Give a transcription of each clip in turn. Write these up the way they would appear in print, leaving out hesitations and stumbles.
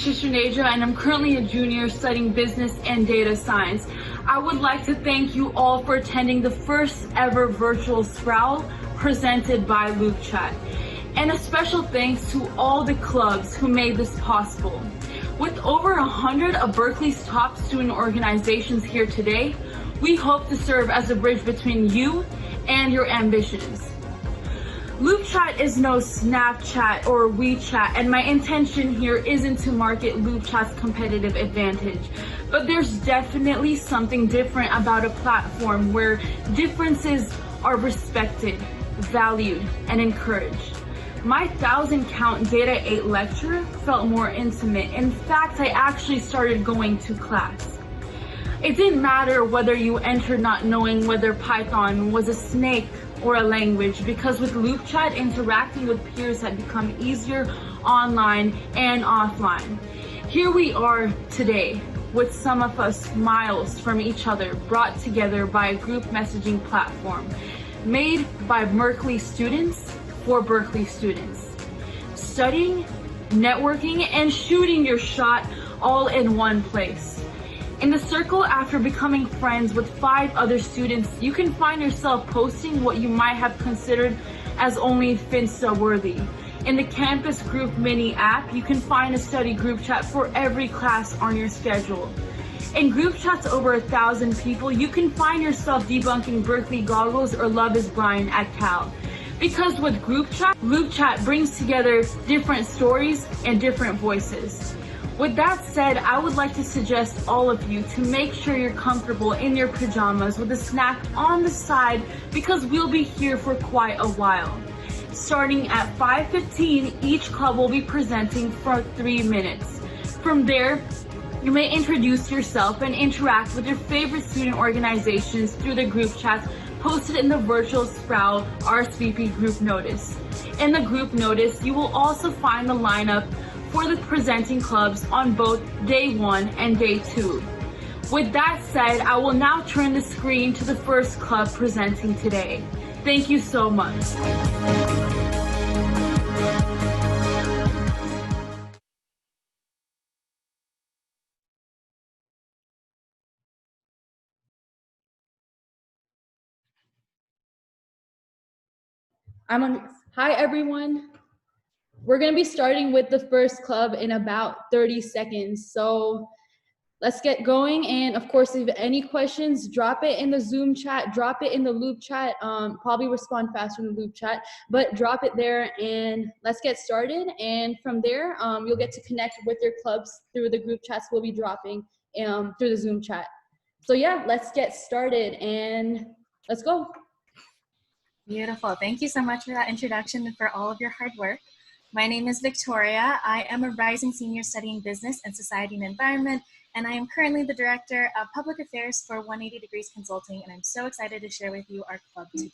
Shishuneja, and I'm currently a junior studying business and data science. I would like to thank you all for attending the first ever virtual Sproul presented by Loop Chat. And a special thanks to all the clubs who made this possible. With over 100 of Berkeley's top student organizations here today, we hope to serve as a bridge between you and your ambitions. Loop Chat is no Snapchat or WeChat, and my intention here isn't to market Loop Chat's competitive advantage. But there's definitely something different about a platform where differences are respected, valued, and encouraged. My 1,000-count Data 8 lecture felt more intimate. In fact, I actually started going to class. It didn't matter whether you entered not knowing whether Python was a snake or a language, because with Loop Chat, interacting with peers had become easier online and offline. Here we are today, with some of us miles from each other, brought together by a group messaging platform made by Berkeley students for Berkeley students. Studying, networking, and shooting your shot all in one place. In the circle, after becoming friends with 5 other students, you can find yourself posting what you might have considered as only Finsta worthy. In the campus group mini app, you can find a study group chat for every class on your schedule. In group chats over 1,000 people, you can find yourself debunking Berkeley goggles or Love is Blind at Cal. Because with group chat, Loop Chat brings together different stories and different voices. With that said, I would like to suggest all of you to make sure you're comfortable in your pajamas with a snack on the side, because we'll be here for quite a while. Starting at 5:15, each club will be presenting for 3 minutes. From there, you may introduce yourself and interact with your favorite student organizations through the group chats posted in the virtual Sproul RSVP group notice. In the group notice, you will also find the lineup for the presenting clubs on both day 1 and day 2. With that said, I will now turn the screen to the first club presenting today. Thank you so much. Hi everyone. We're going to be starting with the first club in about 30 seconds. So let's get going. And of course, if you have any questions, drop it in the Zoom chat, drop it in the Loop chat. Probably respond faster in the Loop chat, but drop it there and let's get started. And from there, you'll get to connect with your clubs through the group chats we'll be dropping through the Zoom chat. So yeah, let's get started and let's go. Beautiful. Thank you so much for that introduction and for all of your hard work. My name is Victoria. I am a rising senior studying business and society and environment, and I am currently the director of public affairs for 180 Degrees Consulting, and I'm so excited to share with you our club today.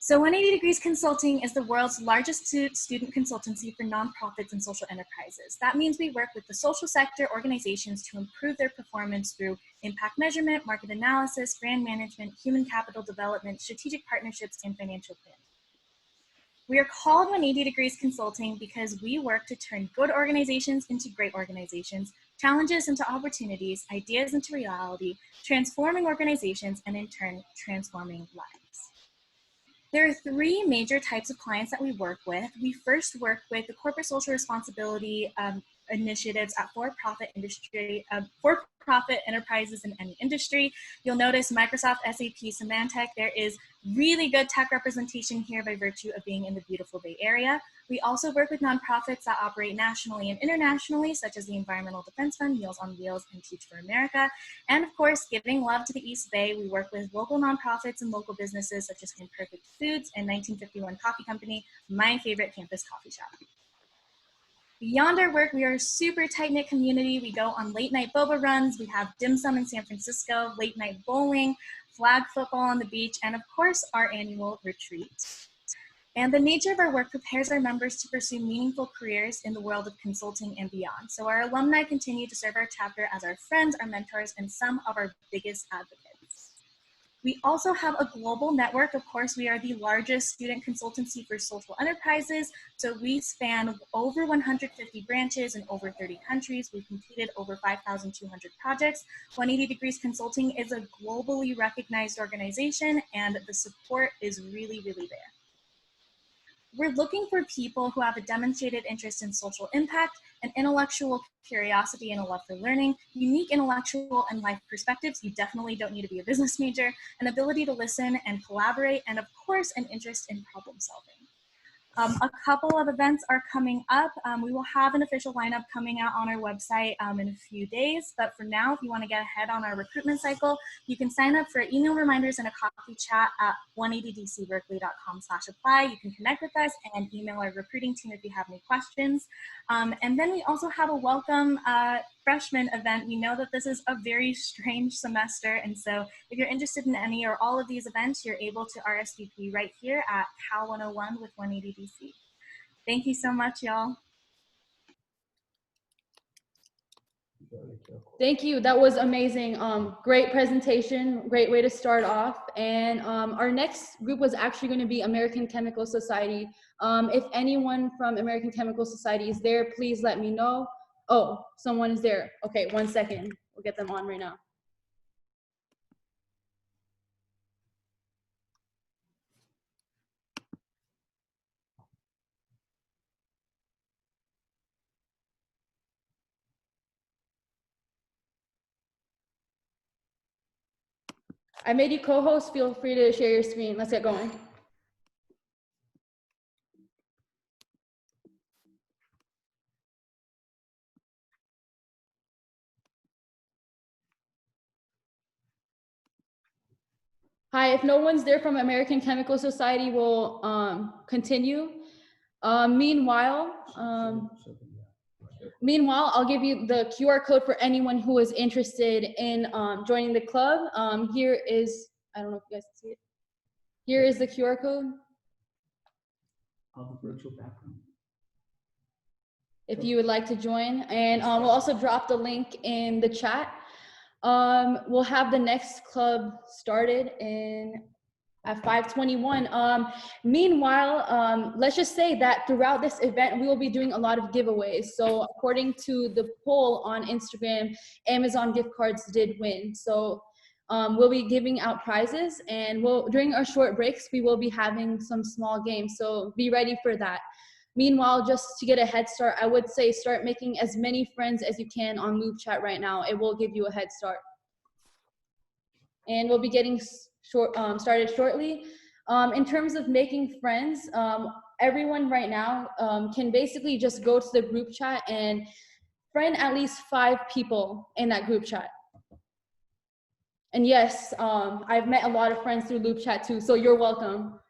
So 180 Degrees Consulting is the world's largest student consultancy for nonprofits and social enterprises. That means we work with the social sector organizations to improve their performance through impact measurement, market analysis, brand management, human capital development, strategic partnerships, and financial planning. We are called 180 Degrees Consulting because we work to turn good organizations into great organizations, challenges into opportunities, ideas into reality, transforming organizations, and in turn, transforming lives. There are 3 major types of clients that we work with. We first work with the corporate social responsibility initiatives at for-profit enterprises in any industry. You'll notice Microsoft, SAP, Symantec. There is really good tech representation here by virtue of being in the beautiful Bay Area. We also work with nonprofits that operate nationally and internationally, such as the Environmental Defense Fund, Meals on Wheels, and Teach for America. And of course, giving love to the East Bay, we work with local nonprofits and local businesses such as Imperfect Foods and 1951 Coffee Company, my favorite campus coffee shop. Beyond our work, we are a super tight-knit community. We go on late-night boba runs. We have dim sum in San Francisco, late-night bowling, flag football on the beach, and of course, our annual retreat. And the nature of our work prepares our members to pursue meaningful careers in the world of consulting and beyond. So our alumni continue to serve our chapter as our friends, our mentors, and some of our biggest advocates. We also have a global network. Of course, we are the largest student consultancy for social enterprises. So we span over 150 branches in over 30 countries. We've completed over 5,200 projects. 180 Degrees Consulting is a globally recognized organization, and the support is really, really there. We're looking for people who have a demonstrated interest in social impact, an intellectual curiosity and a love for learning, unique intellectual and life perspectives. You definitely don't need to be a business major, an ability to listen and collaborate, and of course, an interest in problem solving. A couple of events are coming up. We will have an official lineup coming out on our website in a few days. But for now, if you want to get ahead on our recruitment cycle, you can sign up for email reminders and a coffee chat at 180dcberkeley.com/apply. You can connect with us and email our recruiting team if you have any questions. And then we also have a welcome freshman event. We know that this is a very strange semester. And so if you're interested in any or all of these events, you're able to RSVP right here at Cal 101 with 180 DC. Thank you so much, y'all. Thank you. That was amazing. Great presentation. Great way to start off. And our next group was actually going to be American Chemical Society. If anyone from American Chemical Society is there, please let me know. Oh, someone is there. Okay, 1 second. We'll get them on right now. I made you co-host. Feel free to share your screen. Let's get going. Hi, if no one's there from American Chemical Society, we'll continue. Meanwhile, I'll give you the QR code for anyone who is interested in joining the club. Here is, I don't know if you guys can see it. Here is the QR code. Of the virtual background. If you would like to join, and we'll also drop the link in the chat. We'll have the next club started at 5:21. Meanwhile, let's just say that throughout this event, we will be doing a lot of giveaways. So according to the poll on Instagram, Amazon gift cards did win. So we'll be giving out prizes, and during our short breaks, we will be having some small games. So be ready for that. Meanwhile, just to get a head start, I would say start making as many friends as you can on Loop Chat right now. It will give you a head start. And we'll be getting started shortly. In terms of making friends, everyone right now can basically just go to the group chat and friend at least 5 people in that group chat. And yes, I've met a lot of friends through Loop Chat too, so you're welcome.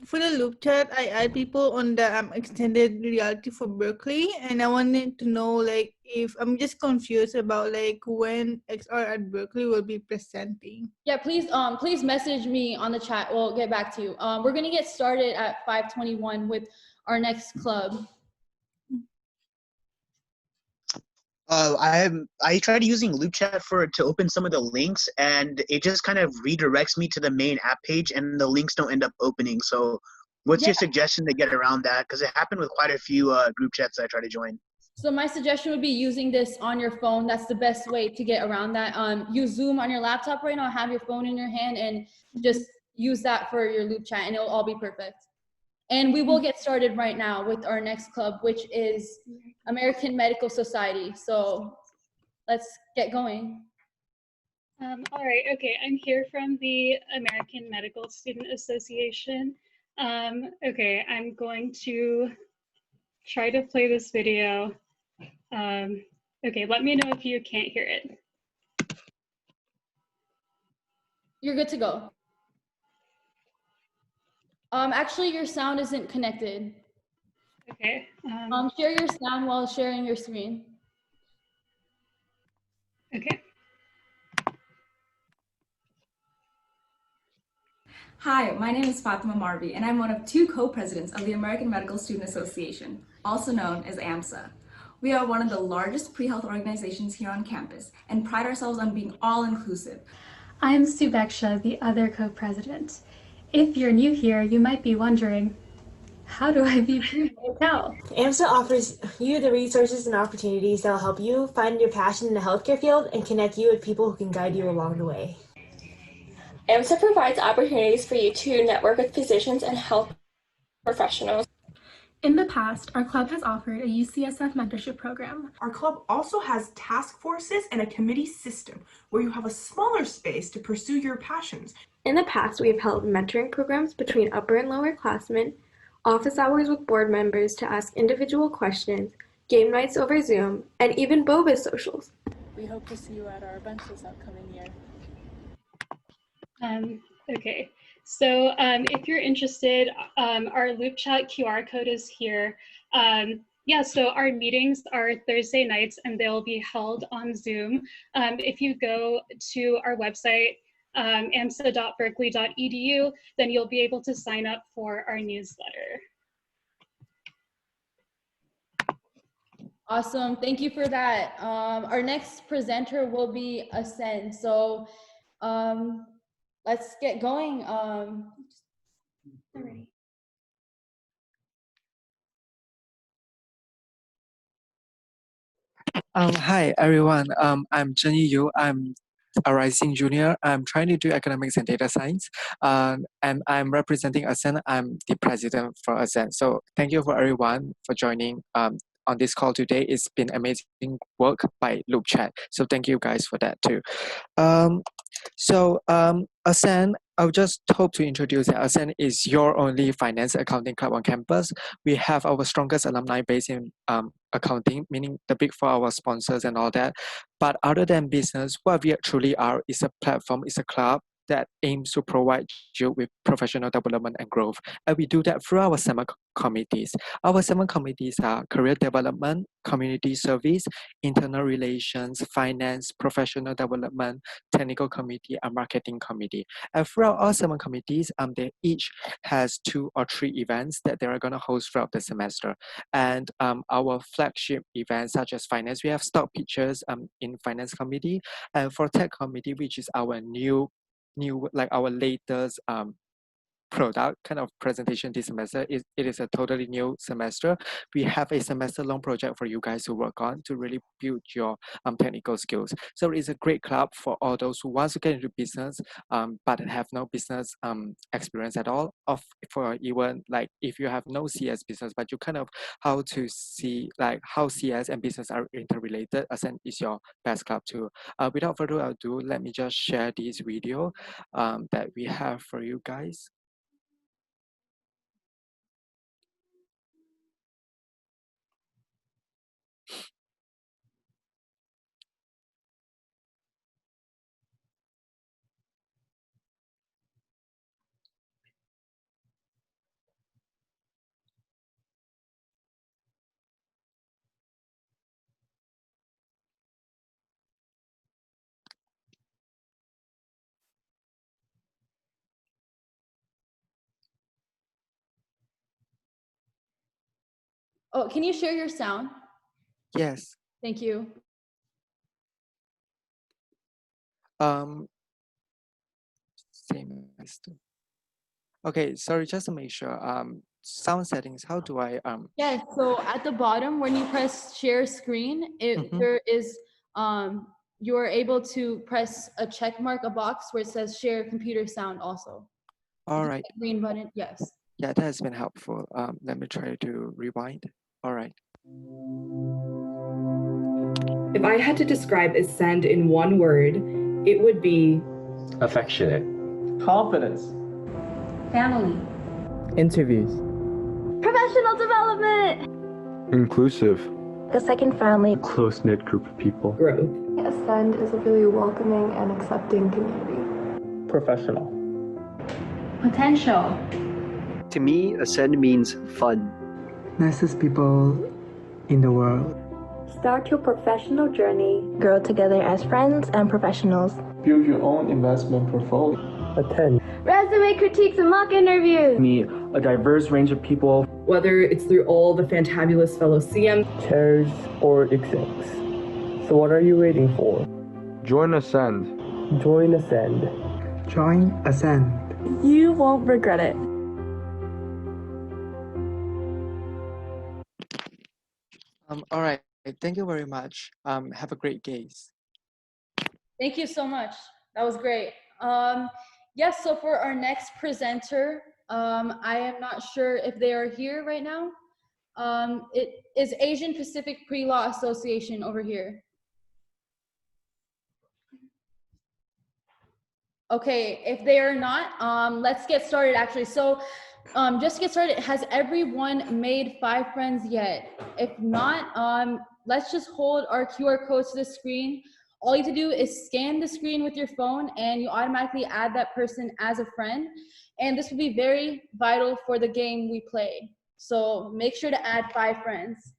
For the loop chat, I add people on the extended reality for Berkeley, and I wanted to know, like, if I'm just confused about like when XR at Berkeley will be presenting. Yeah, please message me on the chat. We'll get back to you. We're gonna get started at 5:21 with our next club. I tried using Loop Chat to open some of the links, and it just kind of redirects me to the main app page, and the links don't end up opening. So, what's your suggestion to get around that? Because it happened with quite a few group chats I tried to join. So my suggestion would be using this on your phone. That's the best way to get around that. Use Zoom on your laptop right now. Have your phone in your hand and just use that for your Loop Chat, and it'll all be perfect. And we will get started right now with our next club, which is American Medical Society. So let's get going. All right, okay, I'm here from the American Medical Student Association. Okay, I'm going to try to play this video. Okay, let me know if you can't hear it. You're good to go. Actually, your sound isn't connected. Okay. Share your sound while sharing your screen. Okay. Hi, my name is Fatima Marvi, and I'm one of 2 co-presidents of the American Medical Student Association, also known as AMSA. We are one of the largest pre-health organizations here on campus and pride ourselves on being all-inclusive. I'm Subeksha, the other co-president. If you're new here, you might be wondering, how do I VP my account? AMSA offers you the resources and opportunities that will help you find your passion in the healthcare field and connect you with people who can guide you along the way. AMSA provides opportunities for you to network with physicians and health professionals. In the past, our club has offered a UCSF mentorship program. Our club also has task forces and a committee system where you have a smaller space to pursue your passions. In the past, we have held mentoring programs between upper and lower classmen, office hours with board members to ask individual questions, game nights over Zoom, and even boba socials. We hope to see you at our events this upcoming year. Okay, so if you're interested, our Loop Chat QR code is here. Yeah, so our meetings are Thursday nights and they'll be held on Zoom. If you go to our website, amsa.berkeley.edu, then you'll be able to sign up for our newsletter. Awesome, thank you for that. Our next presenter will be Ascend. So let's get going. Hi everyone. I'm Zhenyi Yu. I'm a rising junior. I'm trying to do economics and data science, and I'm representing Ascend. I'm the president for Ascend. So thank you for everyone for joining on this call today. It's been amazing work by Loop Chat. So thank you guys for that too. Ascend, I would just hope to introduce that Ascend is your only finance accounting club on campus. We have our strongest alumni base in accounting, meaning the big four, our sponsors and all that. But other than business, what we truly are is a platform, is a club that aims to provide you with professional development and growth. And we do that through our 7 committees. Our 7 committees are career development, community service, internal relations, finance, professional development, technical committee, and marketing committee. And throughout all 7 committees, they each has 2 or 3 events that they are going to host throughout the semester. And our flagship events such as finance, we have stock pictures in finance committee, and for tech committee, which is our new like our latest product kind of presentation this semester. It is a totally new semester. We have a semester-long project for you guys to work on to really build your technical skills. So it's a great club for all those who want to get into business but have no business experience at all, or for even like if you have no CS business but you kind of how to see like how CS and business are interrelated. Ascend is your best club too. Without further ado, let me just share this video that we have for you guys. Oh, can you share your sound? Yes. Thank you. Same. Okay, sorry, just to make sure. Sound settings. How do I Yeah. So at the bottom, when you press share screen, there is you're able to press a check mark, a box where it says share computer sound also. All right. Green button. Yes. Yeah, that has been helpful. Let me try to rewind. All right. If I had to describe Ascend in one word, it would be affectionate, confidence, family, interviews, professional development, inclusive, a second family, close-knit group of people, growth. Ascend is a really welcoming and accepting community. Professional, potential. To me, Ascend means fun. Nicest people in the world. Start your professional journey. Grow together as friends and professionals. Build your own investment portfolio. Attend resume critiques and mock interviews. Me a diverse range of people, whether it's through all the fantabulous fellow CMs, chairs, or execs. So what are you waiting for? Join Ascend. Join Ascend. Join Ascend. You won't regret it. All right. Thank you very much. Have a great gaze. Thank you so much. That was great. Yes, so for our next presenter, I am not sure if they are here right now. It is Asian Pacific Pre-Law Association over here. Okay, if they are not, let's get started actually. So just to get started, has everyone made 5 friends yet? If not, let's just hold our QR codes to the screen. All you have to do is scan the screen with your phone and you automatically add that person as a friend. And this will be very vital for the game we play. So make sure to add 5 friends.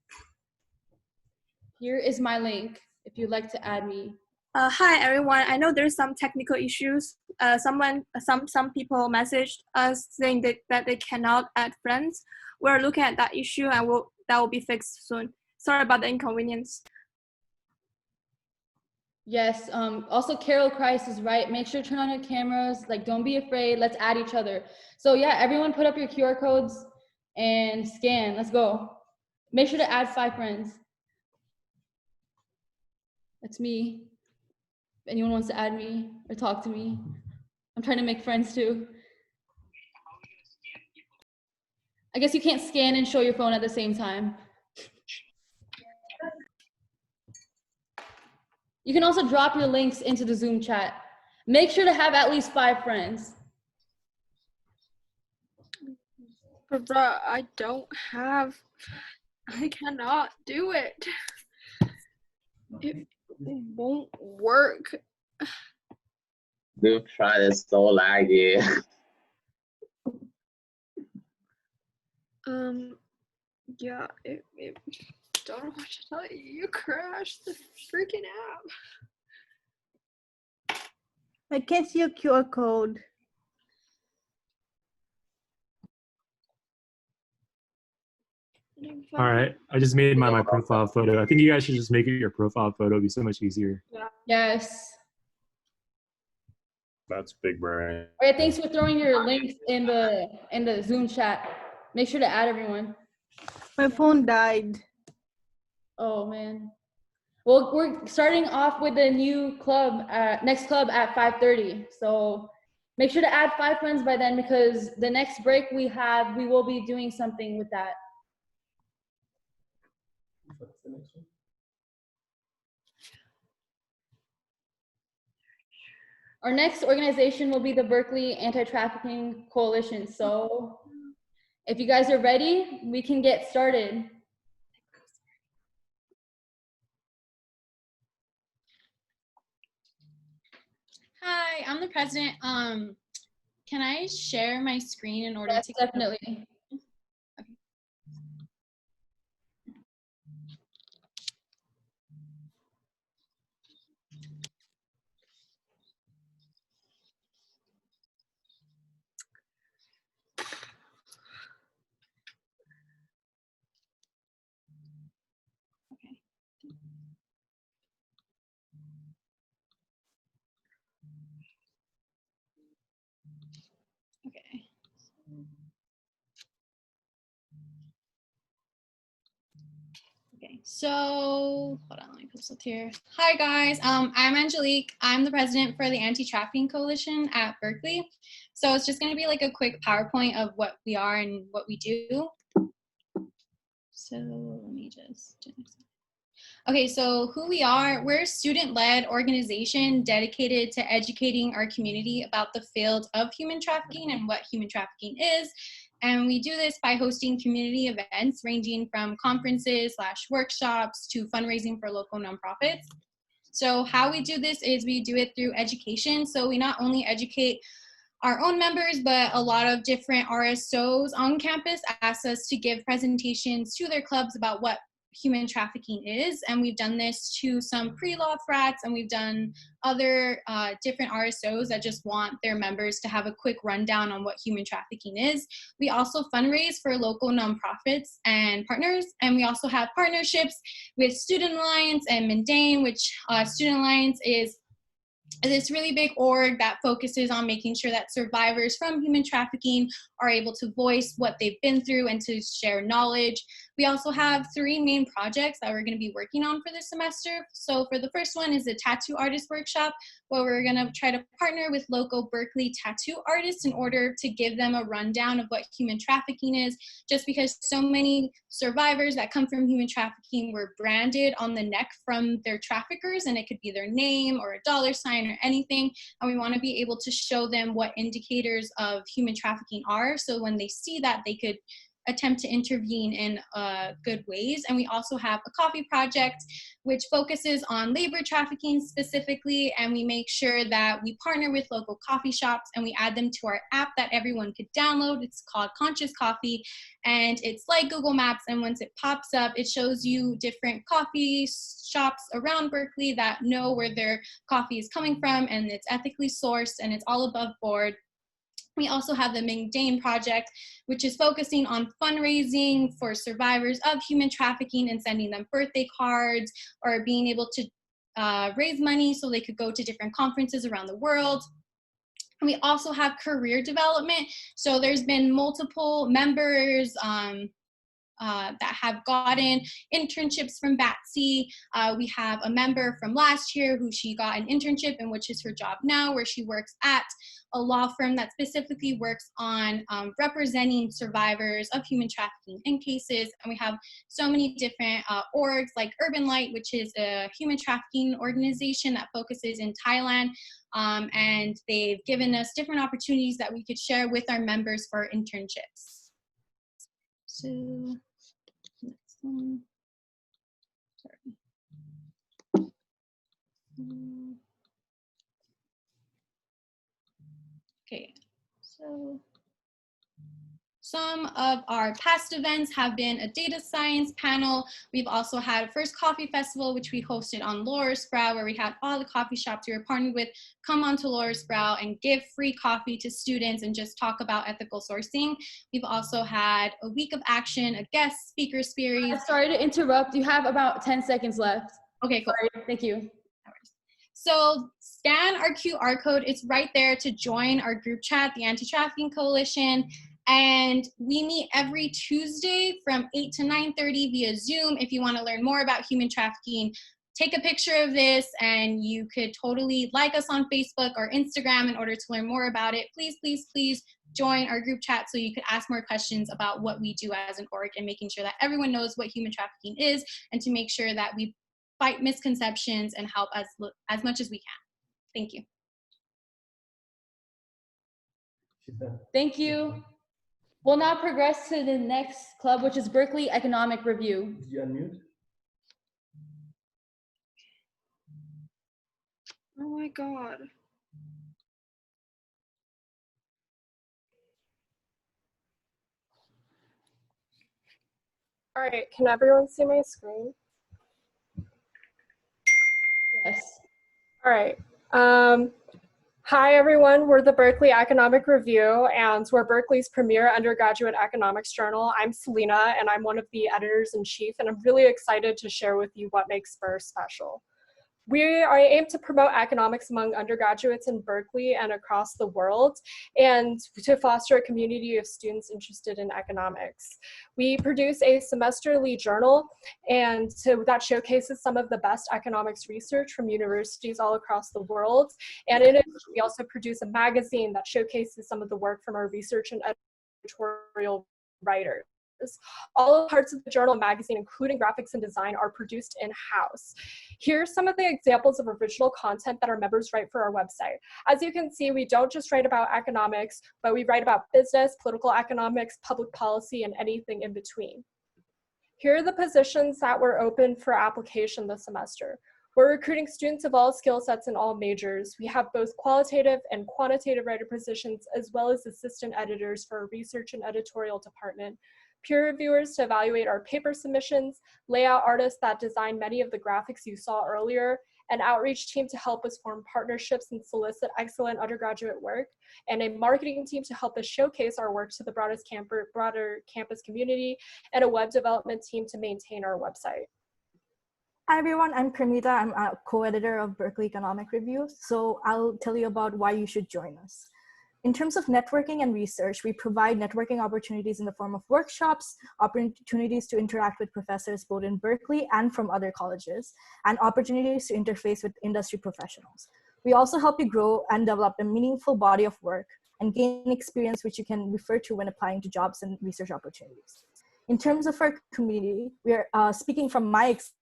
Here is my link if you'd like to add me. Hi everyone. I know there's some technical issues. Some people messaged us saying that they cannot add friends. We're looking at that issue and that will be fixed soon. Sorry about the inconvenience. Yes, also Carol Christ is right. Make sure to turn on your cameras. Like, don't be afraid. Let's add each other. So yeah, everyone put up your QR codes and scan. Let's go. Make sure to add 5 friends. That's me. If anyone wants to add me or talk to me, I'm trying to make friends too. I guess you can't scan and show your phone at the same time. You can also drop your links into the Zoom chat. Make sure to have at least 5 friends. But bruh, I cannot do it. It won't work. Dude, try this so laggy. Yeah, it don't know what to tell you. You crashed the freaking app. I can't see your QR code. All right, I just made my profile photo. I think you guys should just make it your profile photo. It'd be so much easier. Yes. That's big brain. All right, thanks for throwing your links in the Zoom chat. Make sure to add everyone. My phone died. Oh man. Well, we're starting off with a new club, next club at 5:30. So make sure to add 5 friends by then because the next break we will be doing something with that. Our next organization will be the Berkeley Anti-Trafficking Coalition. So if you guys are ready, we can get started. Hi, I'm the president. Can I share my screen in order to definitely. Okay. Okay, so hold on, let me put this up here. Hi guys, I'm Angelique. I'm the president for the Anti-Trafficking Coalition at Berkeley. So it's just gonna be like a quick PowerPoint of what we are and what we do. So let me just do this. Okay, so who we are, we're a student-led organization dedicated to educating our community about the field of human trafficking and what human trafficking is. And we do this by hosting community events ranging from conferences / workshops to fundraising for local nonprofits. So how we do this is we do it through education. So we not only educate our own members, but a lot of different RSOs on campus ask us to give presentations to their clubs about what human trafficking is, and we've done this to some pre-law frats, and we've done other different RSOs that just want their members to have a quick rundown on what human trafficking is. We also fundraise for local nonprofits and partners, and we also have partnerships with Student Alliance and Mundane, which Student Alliance is this really big org that focuses on making sure that survivors from human trafficking are able to voice what they've been through and to share knowledge. We also have 3 main projects that we're going to be working on for this semester. So for the first one is the tattoo artist workshop, where we're going to try to partner with local Berkeley tattoo artists in order to give them a rundown of what human trafficking is, just because so many survivors that come from human trafficking were branded on the neck from their traffickers, and it could be their name or a dollar sign or anything, and we want to be able to show them what indicators of human trafficking are, so when they see that, they could attempt to intervene in good ways. And we also have a coffee project which focuses on labor trafficking specifically, and we make sure that we partner with local coffee shops and we add them to our app that everyone could download. It's called Conscious Coffee, and it's like Google Maps, and once it pops up, it shows you different coffee shops around Berkeley that know where their coffee is coming from, and it's ethically sourced, and it's all above board. We also have the Mundane project, which is focusing on fundraising for survivors of human trafficking and sending them birthday cards or being able to raise money so they could go to different conferences around the world. And we also have career development. So there's been multiple members that have gotten internships from BATC. We have a member from last year who she got an internship in, which is her job now, where she works at a law firm that specifically works on representing survivors of human trafficking in cases. And we have so many different orgs like Urban Light, which is a human trafficking organization that focuses in Thailand. And they've given us different opportunities that we could share with our members for internships. So next one. Sorry. Okay, so some of our past events have been a data science panel. We've also had a first coffee festival, which we hosted on Lower Sproul, where we had all the coffee shops we were partnered with come onto Lower Sproul and give free coffee to students and just talk about ethical sourcing. We've also had a week of action, a guest speaker series. Sorry to interrupt. You have about 10 seconds left. Okay, cool. Sorry. Thank you. So scan our QR code. It's right there to join our group chat, the Anti-Trafficking Coalition. And we meet every Tuesday from 8 to 9:30 via Zoom. If you want to learn more about human trafficking, take a picture of this, and you could totally like us on Facebook or Instagram in order to learn more about it. Please, please, please join our group chat so you could ask more questions about what we do as an org and making sure that everyone knows what human trafficking is, and to make sure that we fight misconceptions and help as much as we can. Thank you. Thank you. We'll now progress to the next club, which is Berkeley Economic Review. Did you unmute? Oh my God. All right, can everyone see my screen? Yes. All right. Hi, everyone. We're the Berkeley Economic Review, and we're Berkeley's premier undergraduate economics journal. I'm Selena, and I'm one of the editors-in-chief, and I'm really excited to share with you what makes Spur special. We aim to promote economics among undergraduates in Berkeley and across the world, and to foster a community of students interested in economics. We produce a semesterly journal that showcases some of the best economics research from universities all across the world. And in addition, we also produce a magazine that showcases some of the work from our research and editorial writers. All parts of the journal and magazine, including graphics and design, are produced in-house. Here's some of the examples of original content that our members write for our website. As you can see, we don't just write about economics, but we write about business, political economics, public policy, and anything in between. Here are the positions that were open for application this semester. We're recruiting students of all skill sets and all majors. We have both qualitative and quantitative writer positions, as well as assistant editors for our research and editorial department. peer reviewers to evaluate our paper submissions, layout artists that design many of the graphics you saw earlier, an outreach team to help us form partnerships and solicit excellent undergraduate work, and a marketing team to help us showcase our work to the broader campus community, and a web development team to maintain our website. Hi everyone, I'm Pranita. I'm a co-editor of Berkeley Economic Review. So I'll tell you about why you should join us. In terms of networking and research, we provide networking opportunities in the form of workshops, opportunities to interact with professors both in Berkeley and from other colleges, and opportunities to interface with industry professionals. We also help you grow and develop a meaningful body of work and gain experience which you can refer to when applying to jobs and research opportunities. In terms of our community, we are speaking from my experience,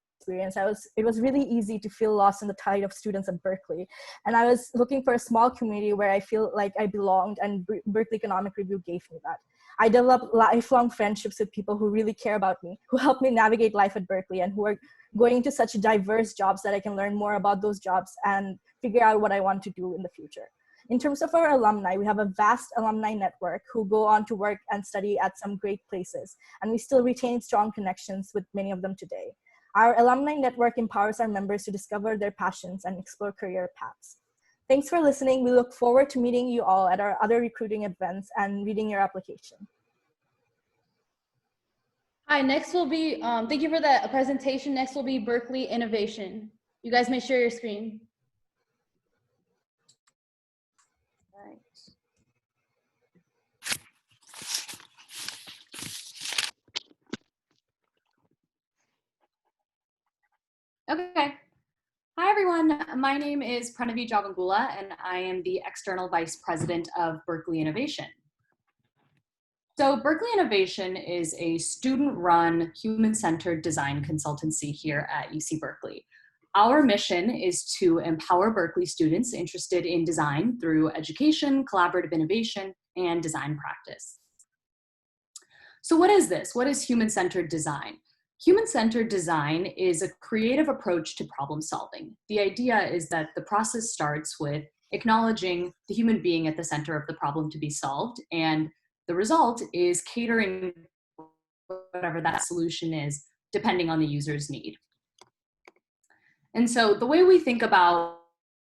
it was really easy to feel lost in the tide of students at Berkeley. And I was looking for a small community where I feel like I belonged, and Berkeley Economic Review gave me that. I developed lifelong friendships with people who really care about me, who help me navigate life at Berkeley, and who are going into such diverse jobs that I can learn more about those jobs and figure out what I want to do in the future. In terms of our alumni, we have a vast alumni network who go on to work and study at some great places, and we still retain strong connections with many of them today. Our alumni network empowers our members to discover their passions and explore career paths. Thanks for listening. We look forward to meeting you all at our other recruiting events and reading your application. Hi, next will be, thank you for that presentation. Next will be Berkeley Innovation. You guys may share your screen. Okay. Hi, everyone. My name is Pranavi Javangula, and I am the External Vice President of Berkeley Innovation. So Berkeley Innovation is a student-run, human-centered design consultancy here at UC Berkeley. Our mission is to empower Berkeley students interested in design through education, collaborative innovation, and design practice. So what is this? What is human-centered design? Human-centered design is a creative approach to problem solving. The idea is that the process starts with acknowledging the human being at the center of the problem to be solved, and the result is catering whatever that solution is, depending on the user's need. And so the way we think about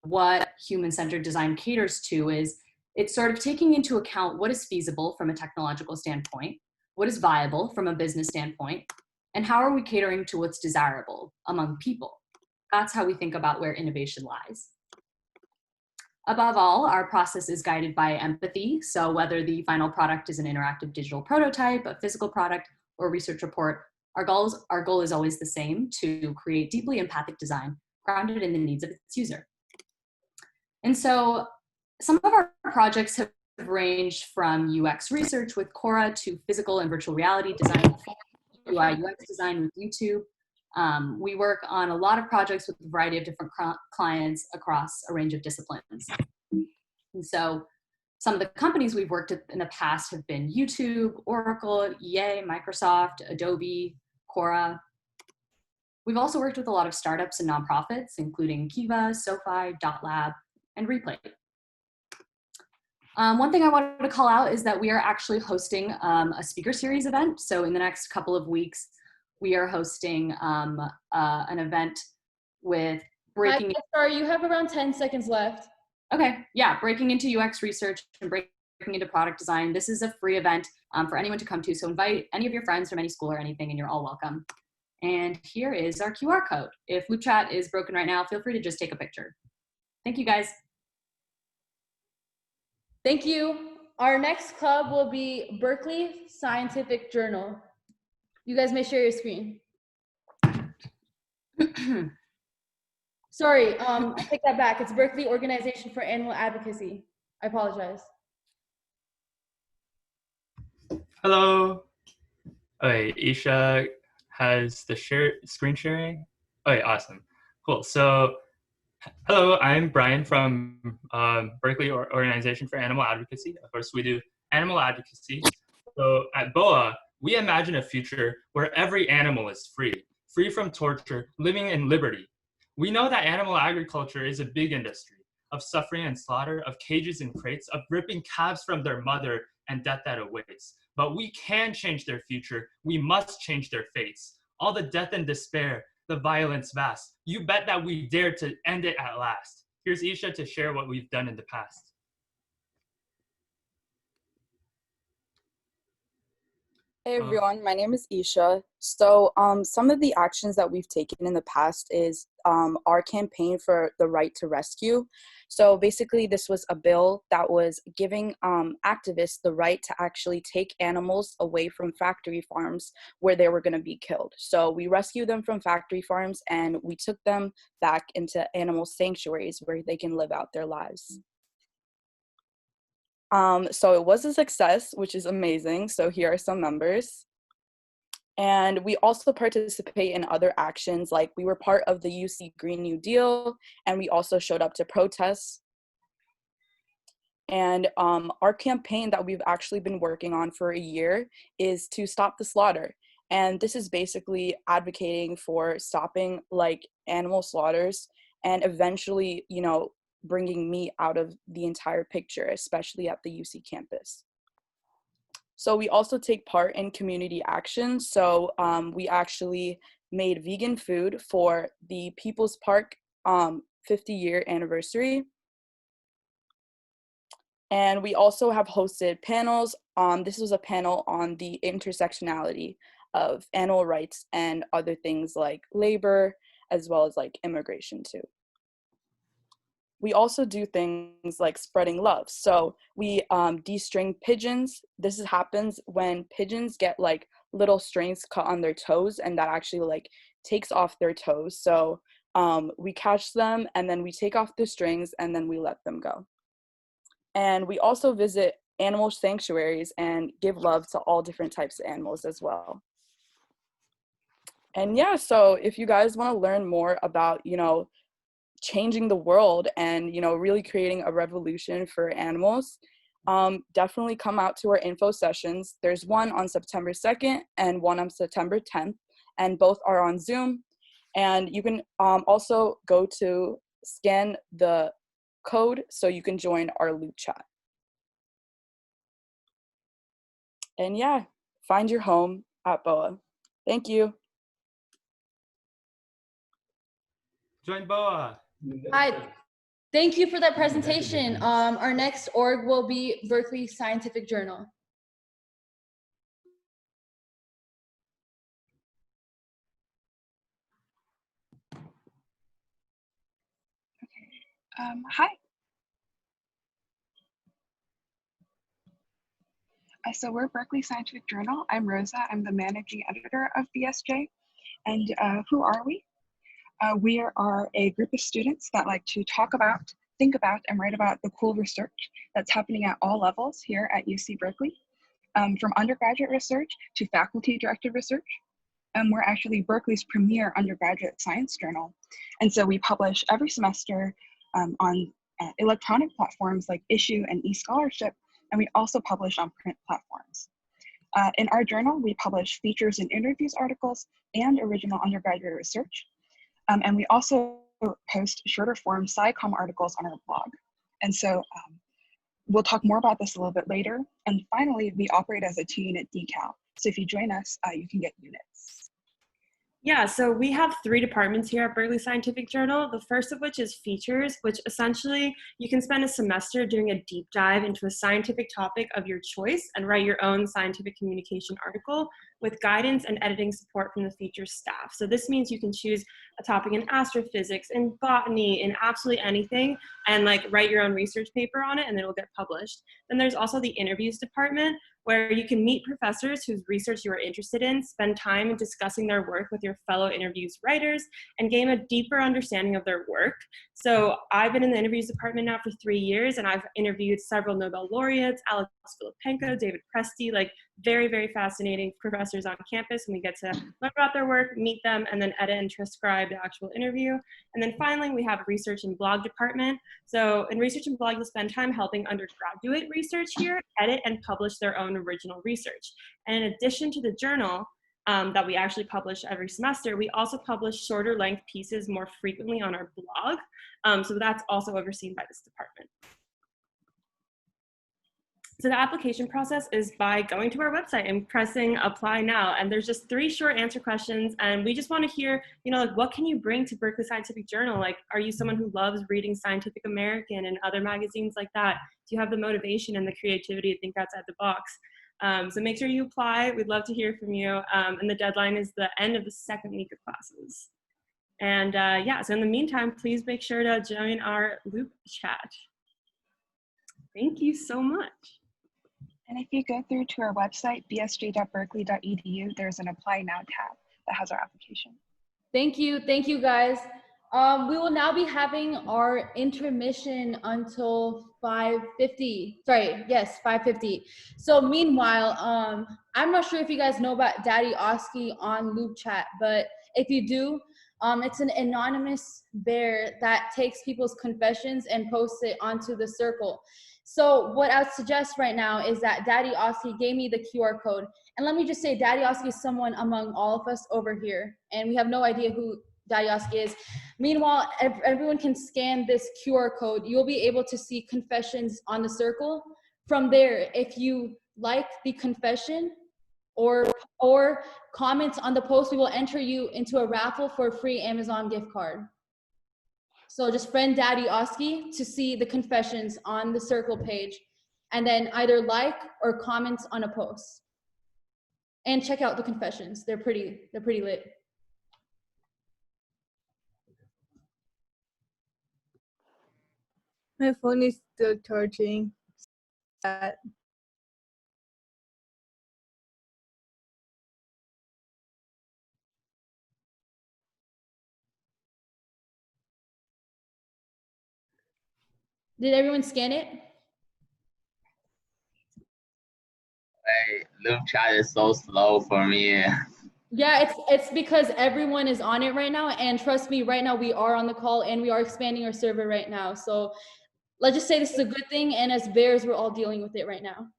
what human-centered design caters to is it's sort of taking into account what is feasible from a technological standpoint, what is viable from a business standpoint, and how are we catering to what's desirable among people? That's how we think about where innovation lies. Above all, our process is guided by empathy. So whether the final product is an interactive digital prototype, a physical product, or a research report, our goal is always the same: to create deeply empathic design grounded in the needs of its user. And so some of our projects have ranged from UX research with Cora to physical and virtual reality design, UI UX design with YouTube. We work on a lot of projects with a variety of different clients across a range of disciplines. And so some of the companies we've worked with in the past have been YouTube, Oracle, EA, Microsoft, Adobe, Cora. We've also worked with a lot of startups and nonprofits, including Kiva, SoFi, .lab, and Replay. One thing I wanted to call out is that we are actually hosting a speaker series event. So in the next couple of weeks, we are hosting an event with breaking. Sorry, you have around 10 seconds left. Okay, yeah, breaking into UX research and breaking into product design. This is a free event for anyone to come to. So invite any of your friends from any school or anything, and you're all welcome. And here is our QR code. If Loop Chat is broken right now, feel free to just take a picture. Thank you, guys. Thank you. Our next club will be Berkeley Scientific Journal. You guys may share your screen. Sorry, I take that back. It's Berkeley Organization for Animal Advocacy. I apologize. Hello. Okay, Isha has the screen sharing. Okay, awesome. Cool. So hello, I'm Brian from Berkeley Organization for Animal Advocacy. Of course, we do animal advocacy. So at BOA, we imagine a future where every animal is free from torture, living in liberty. We know that animal agriculture is a big industry of suffering and slaughter, of cages and crates, of ripping calves from their mother and death that awaits. But we can change their future. We must change their fates. All the death and despair, the violence vast. You bet that we dare to end it at last. Here's Isha to share what we've done in the past. Hey everyone, my name is Isha. So some of the actions that we've taken in the past is our campaign for the right to rescue. So basically this was a bill that was giving activists the right to actually take animals away from factory farms where they were going to be killed. So we rescued them from factory farms and we took them back into animal sanctuaries where they can live out their lives. So it was a success, which is amazing. So here are some numbers. And we also participate in other actions, like we were part of the UC Green New Deal, and we also showed up to protests. And our campaign that we've actually been working on for a year is to stop the slaughter. And this is basically advocating for stopping like animal slaughters and eventually, you know, bringing meat out of the entire picture, especially at the UC campus. So we also take part in community action. So we actually made vegan food for the People's Park 50-year anniversary. And we also have hosted panels. This was a panel on the intersectionality of animal rights and other things like labor, as well as like immigration too. We also do things like spreading love. So we de-string pigeons. This happens when pigeons get like little strings cut on their toes, and that actually like takes off their toes. So we catch them and then we take off the strings and then we let them go. And we also visit animal sanctuaries and give love to all different types of animals as well. And yeah, so if you guys want to learn more about, you know, changing the world and, you know, really creating a revolution for animals, definitely come out to our info sessions. There's one on September 2nd and one on September 10th, and both are on Zoom. And you can also go to scan the code so you can join our loop chat. And yeah, find your home at BOA. Thank you. Join BOA. Hi, thank you for that presentation. Our next org will be Berkeley Scientific Journal. Hi. So we're Berkeley Scientific Journal. I'm Rosa. I'm the managing editor of BSJ. And who are we? We are a group of students that like to talk about, think about, and write about the cool research that's happening at all levels here at UC Berkeley, from undergraduate research to faculty-directed research. We're actually Berkeley's premier undergraduate science journal. And so we publish every semester on electronic platforms like Issue and eScholarship, and we also publish on print platforms. In our journal, we publish features and interviews articles and original undergraduate research. And we also post shorter form SciComm articles on our blog. And so we'll talk more about this a little bit later. And finally, we operate as a 2-unit decal. So if you join us, you can get units. Yeah, so we have 3 departments here at Berkeley Scientific Journal, the first of which is features, which essentially you can spend a semester doing a deep dive into a scientific topic of your choice and write your own scientific communication article with guidance and editing support from the features staff. So this means you can choose a topic in astrophysics, in botany, in absolutely anything, and like write your own research paper on it and it'll get published. Then there's also the interviews department, where you can meet professors whose research you are interested in, spend time in discussing their work with your fellow interviews writers, and gain a deeper understanding of their work. So I've been in the interviews department now for 3 years, and I've interviewed several Nobel laureates, Alex Filipenko, David Presti, like very, very fascinating professors on campus, and we get to learn about their work, meet them, and then edit and transcribe the actual interview. And then finally, we have a research and blog department. So in research and blog, you'll spend time helping undergraduate research here edit and publish their own original research. And in addition to the journal that we actually publish every semester, we also publish shorter length pieces more frequently on our blog. So that's also overseen by this department. So the application process is by going to our website and pressing apply now. And there's just 3 short answer questions. And we just want to hear, like, what can you bring to Berkeley Scientific Journal? Like, are you someone who loves reading Scientific American and other magazines like that? Do you have the motivation and the creativity to think outside the box? So make sure you apply. We'd love to hear from you. And the deadline is the end of the 2nd week of classes. And yeah, so in the meantime, please make sure to join our Loop chat. Thank you so much. And if you go through to our website, bsj.berkeley.edu, there's an Apply Now tab that has our application. Thank you guys. We will now be having our intermission until 5:50. Sorry, yes, 5:50. So meanwhile, I'm not sure if you guys know about Daddy Oski on Loop Chat, but if you do, it's an anonymous bear that takes people's confessions and posts it onto the circle. So what I would suggest right now is that Daddy Oski gave me the QR code. And let me just say, Daddy Oski is someone among all of us over here. And we have no idea who Daddy Oski is. Meanwhile, everyone can scan this QR code. You'll be able to see confessions on the circle. From there, if you like the confession or comments on the post, we will enter you into a raffle for a free Amazon gift card. So just friend Daddy Oski to see the confessions on the circle page, and then either like or comment on a post. And check out the confessions. They're pretty lit. My phone is still charging. Did everyone scan it? Hey, Loop chat is so slow for me. Yeah, it's because everyone is on it right now, and trust me, right now we are on the call and we are expanding our server right now. So let's just say this is a good thing, and as bears, we're all dealing with it right now.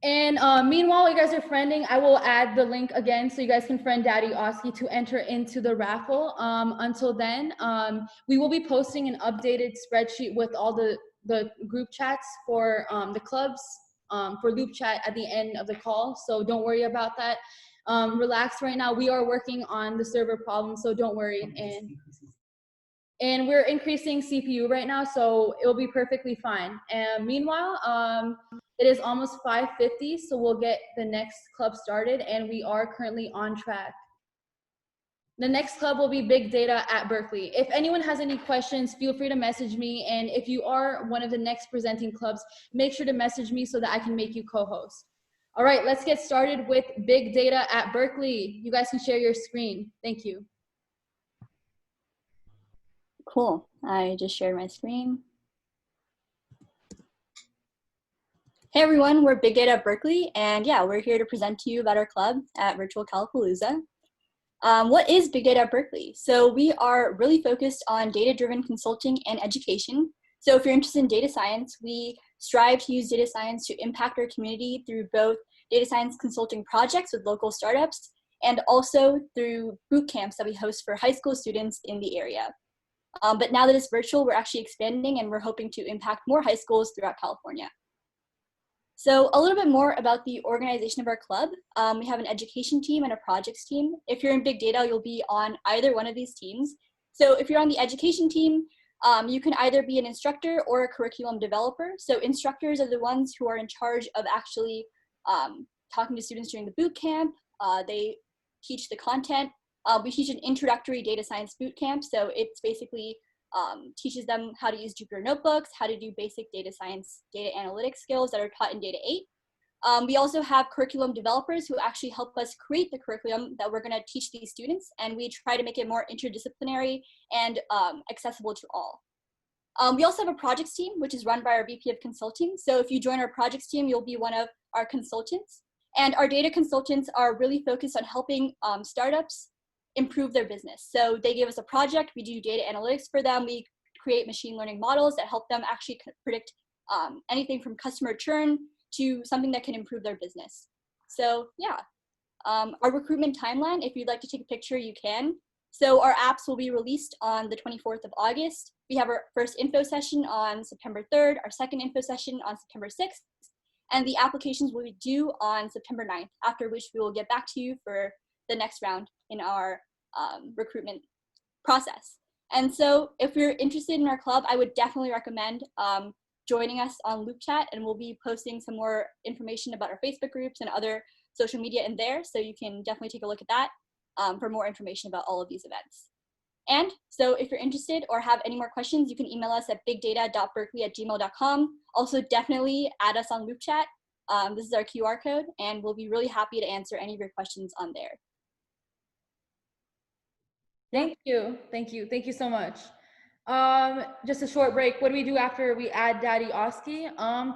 And meanwhile, you guys are friending, I will add the link again so you guys can friend Daddy Oski to enter into the raffle. Until then, we will be posting an updated spreadsheet with all the group chats for the clubs for Loop Chat at the end of the call. So don't worry about that. Relax right now. We are working on the server problem, so don't worry. And we're increasing CPU right now, so it'll be perfectly fine. And meanwhile, it is almost 5:50, so we'll get the next club started, and we are currently on track. The next club will be Big Data at Berkeley. If anyone has any questions, feel free to message me, and if you are one of the next presenting clubs, make sure to message me so that I can make you co-host. All right, let's get started with Big Data at Berkeley. You guys can share your screen. Thank you. Cool, I just shared my screen. Hey everyone, we're Big Data at Berkeley, and yeah, we're here to present to you about our club at Virtual Calapalooza. What is Big Data at Berkeley? So we are really focused on data-driven consulting and education. So if you're interested in data science, we strive to use data science to impact our community through both data science consulting projects with local startups and also through boot camps that we host for high school students in the area. But now that it's virtual, we're actually expanding and we're hoping to impact more high schools throughout California. So a little bit more about the organization of our club. We have an education team and a projects team. If you're in Big Data, you'll be on either one of these teams. So if you're on the education team, you can either be an instructor or a curriculum developer. So instructors are the ones who are in charge of actually talking to students during the boot camp. They teach the content. We teach an introductory data science boot camp. So it's basically teaches them how to use Jupyter notebooks, how to do basic data science, data analytics skills that are taught in Data 8. We also have curriculum developers who actually help us create the curriculum that we're going to teach these students, and we try to make it more interdisciplinary and accessible to all. We also have a projects team, which is run by our VP of Consulting. So if you join our projects team, you'll be one of our consultants. And our data consultants are really focused on helping startups improve their business. So they give us a project, we do data analytics for them, we create machine learning models that help them actually predict anything from customer churn to something that can improve their business. So yeah, Our recruitment timeline, if you'd like to take a picture, you can. So our apps will be released on the 24th of August. We have our first info session on September 3rd, our second info session on September 6th, and the applications will be due on September 9th, after which we will get back to you for the next round in our recruitment process. And so if you're interested in our club, I would definitely recommend joining us on Loop Chat, and we'll be posting some more information about our Facebook groups and other social media in there, so you can definitely take a look at that for more information about all of these events. And so if you're interested or have any more questions, you can email us at bigdata.berkeley@gmail.com. Also, definitely add us on Loop Chat. This is our QR code, and we'll be really happy to answer any of your questions on there. Thank you. Thank you. Thank you so much. Just a short break. What do we do after we add Daddy Oski?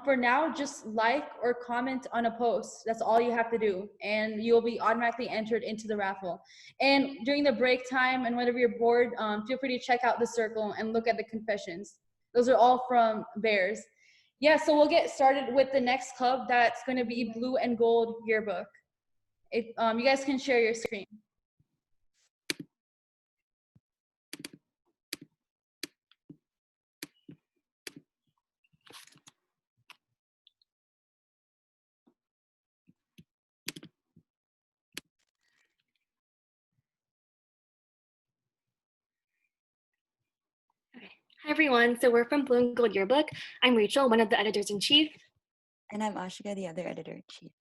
For now, just like or comment on a post. That's all you have to do, and you'll be automatically entered into the raffle. And during the break time and whenever you're bored, feel free to check out the circle and look at the confessions. Those are all from Bears. Yeah, so we'll get started with the next club. That's going to be Blue and Gold Yearbook. If you guys can share your screen. Hi everyone, so we're from Blue and Gold Yearbook. I'm Rachel, one of the editors-in-chief. And I'm Ashika, the other editor-in-chief.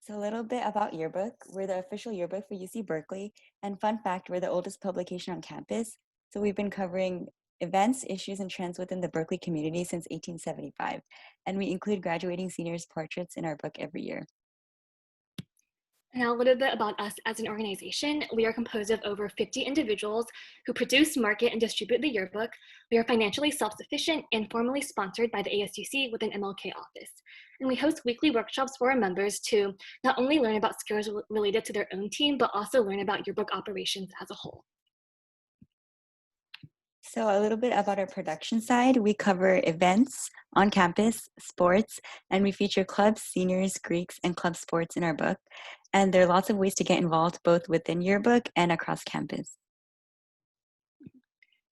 So a little bit about Yearbook. We're the official yearbook for UC Berkeley. And fun fact, we're the oldest publication on campus. So we've been covering events, issues, and trends within the Berkeley community since 1875. And we include graduating seniors' portraits in our book every year. Now a little bit about us as an organization. We are composed of over 50 individuals who produce, market, and distribute the yearbook. We are financially self-sufficient and formally sponsored by the ASUC with an MLK office. And we host weekly workshops for our members to not only learn about skills related to their own team, but also learn about yearbook operations as a whole. So a little bit about our production side. We cover events on campus, sports, and we feature clubs, seniors, Greeks, and club sports in our book. And there are lots of ways to get involved both within yearbook and across campus.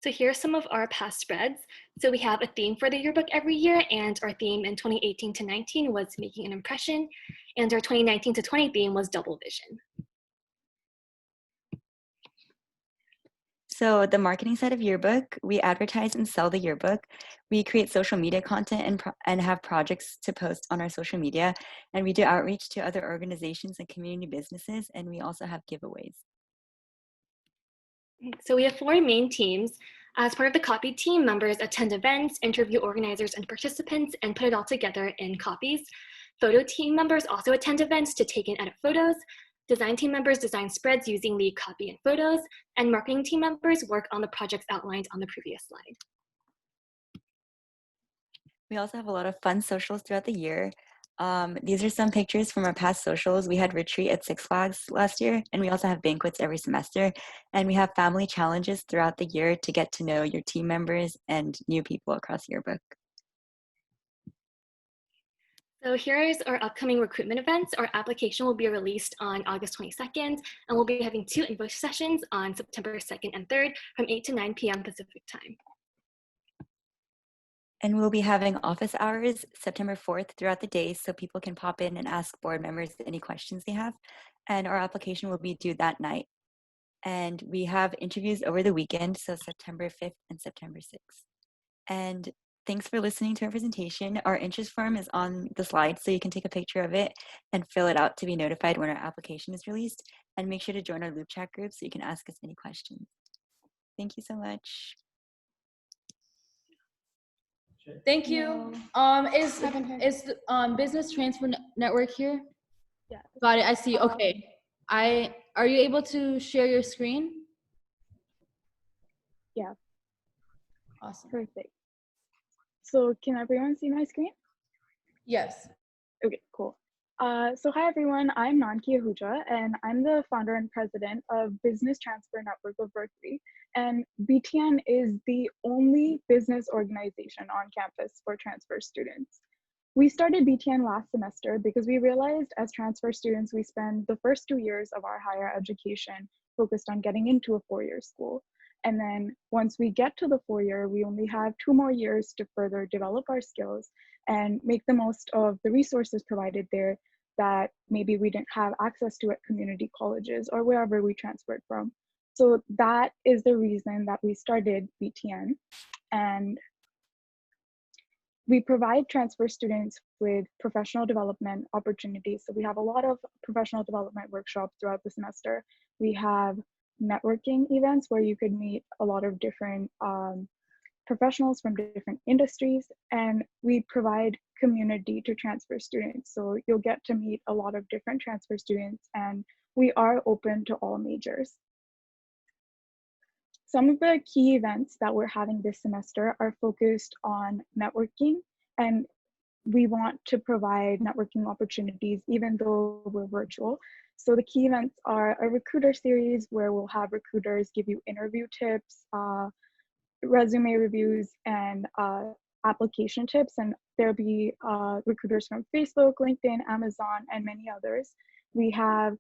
So here are some of our past spreads. So we have a theme for the yearbook every year, and our theme in 2018 to 19 was making an impression, and our 2019 to 20 theme was double vision. So the marketing side of yearbook, we advertise and sell the yearbook. We create social media content and have projects to post on our social media. And we do outreach to other organizations and community businesses. And we also have giveaways. So we have 4 main teams. As part of the copy team, members attend events, interview organizers and participants, and put it all together in copies. Photo team members also attend events to take and edit photos. Design team members design spreads using the copy and photos, and marketing team members work on the projects outlined on the previous slide. We also have a lot of fun socials throughout the year. These are some pictures from our past socials. We had retreat at Six Flags last year, and we also have banquets every semester. And we have family challenges throughout the year to get to know your team members and new people across yearbook. So here is our upcoming recruitment events. Our application will be released on August 22nd, and we'll be having 2 info sessions on September 2nd and 3rd from 8 to 9 p.m. Pacific time. And we'll be having office hours September 4th throughout the day so people can pop in and ask board members any questions they have. And our application will be due that night. And we have interviews over the weekend, so September 5th and September 6th. And thanks for listening to our presentation. Our interest form is on the slide, so you can take a picture of it and fill it out to be notified when our application is released. And make sure to join our Loop Chat group so you can ask us any questions. Thank you so much. Thank you. Is the Business Transfer Network here? Yeah. Got it. I see. Okay. Are you able to share your screen? Yeah. Awesome. Perfect. So can everyone see my screen? Yes. Okay, cool. So hi everyone, I'm Nanki Ahuja, and I'm the founder and president of Business Transfer Network of Berkeley. And BTN is the only business organization on campus for transfer students. We started BTN last semester because we realized as transfer students, we spend the first 2 years of our higher education focused on getting into a 4-year school. And then once we get to the 4-year, we only have 2 more years to further develop our skills and make the most of the resources provided there that maybe we didn't have access to at community colleges or wherever we transferred from. So that is the reason that we started BTN. And we provide transfer students with professional development opportunities. So we have a lot of professional development workshops throughout the semester. We have networking events where you could meet a lot of different professionals from different industries, and we provide community to transfer students. So you'll get to meet a lot of different transfer students, and we are open to all majors. Some of the key events that we're having this semester are focused on networking, and we want to provide networking opportunities even though we're virtual. So the key events are a recruiter series where we'll have recruiters give you interview tips, resume reviews, and application tips, and there'll be recruiters from Facebook, LinkedIn, Amazon, and many others. We have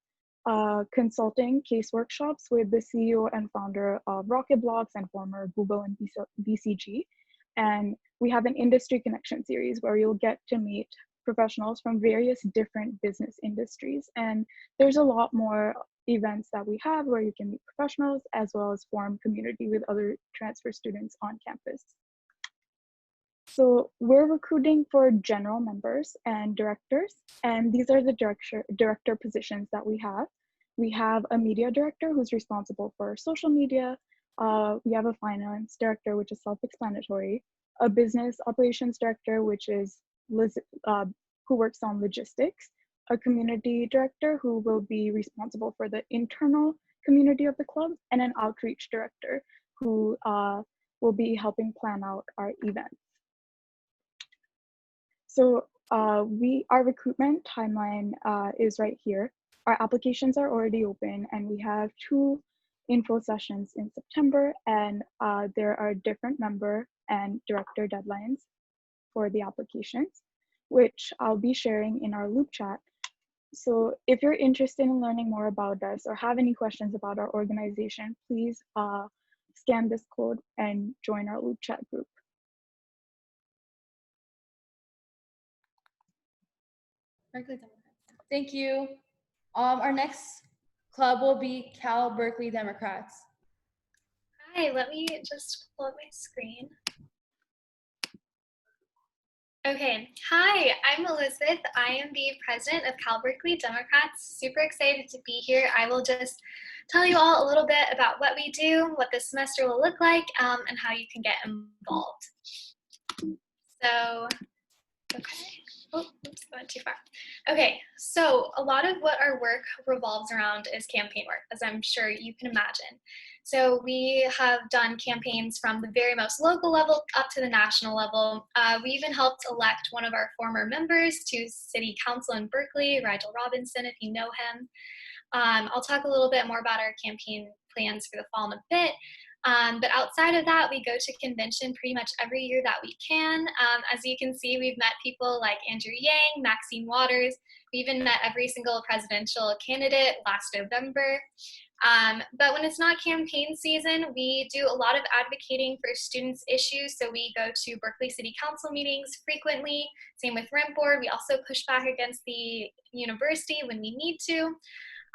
consulting case workshops with the CEO and founder of Rocket Blocks and former Google and BCG. And we have an industry connection series where you'll get to meet professionals from various different business industries. And there's a lot more events that we have where you can meet professionals as well as form community with other transfer students on campus. So we're recruiting for general members and directors, and these are the director positions that we have. We have a media director who's responsible for social media. We have a finance director, which is self-explanatory, a business operations director, which is who works on logistics, a community director who will be responsible for the internal community of the club, and an outreach director who will be helping plan out our events. So our recruitment timeline is right here. Our applications are already open, and we have 2 info sessions in September, and there are different member and director deadlines for the applications, which I'll be sharing in our loop chat. So if you're interested in learning more about us or have any questions about our organization, please scan this code and join our loop chat group. Berkeley Democrats. Thank you. Our next club will be Cal Berkeley Democrats. Hi, let me just pull up my screen. Okay, hi, I'm Elizabeth. I am the president of Cal Berkeley Democrats. Super excited to be here. I will just tell you all a little bit about what we do, what this semester will look like, and how you can get involved. So, okay. Oh, oops, I went too far. Okay, so a lot of what our work revolves around is campaign work, as I'm sure you can imagine. So we have done campaigns from the very most local level up to the national level. We even helped elect one of our former members to city council in Berkeley, Rigel Robinson, if you know him. I'll talk a little bit more about our campaign plans for the fall in a bit. But outside of that, we go to convention pretty much every year that we can. As you can see, we've met people like Andrew Yang, Maxine Waters. We even met every single presidential candidate last November. But when it's not campaign season, we do a lot of advocating for students' issues. So we go to Berkeley City Council meetings frequently. Same with Rent Board. We also push back against the university when we need to.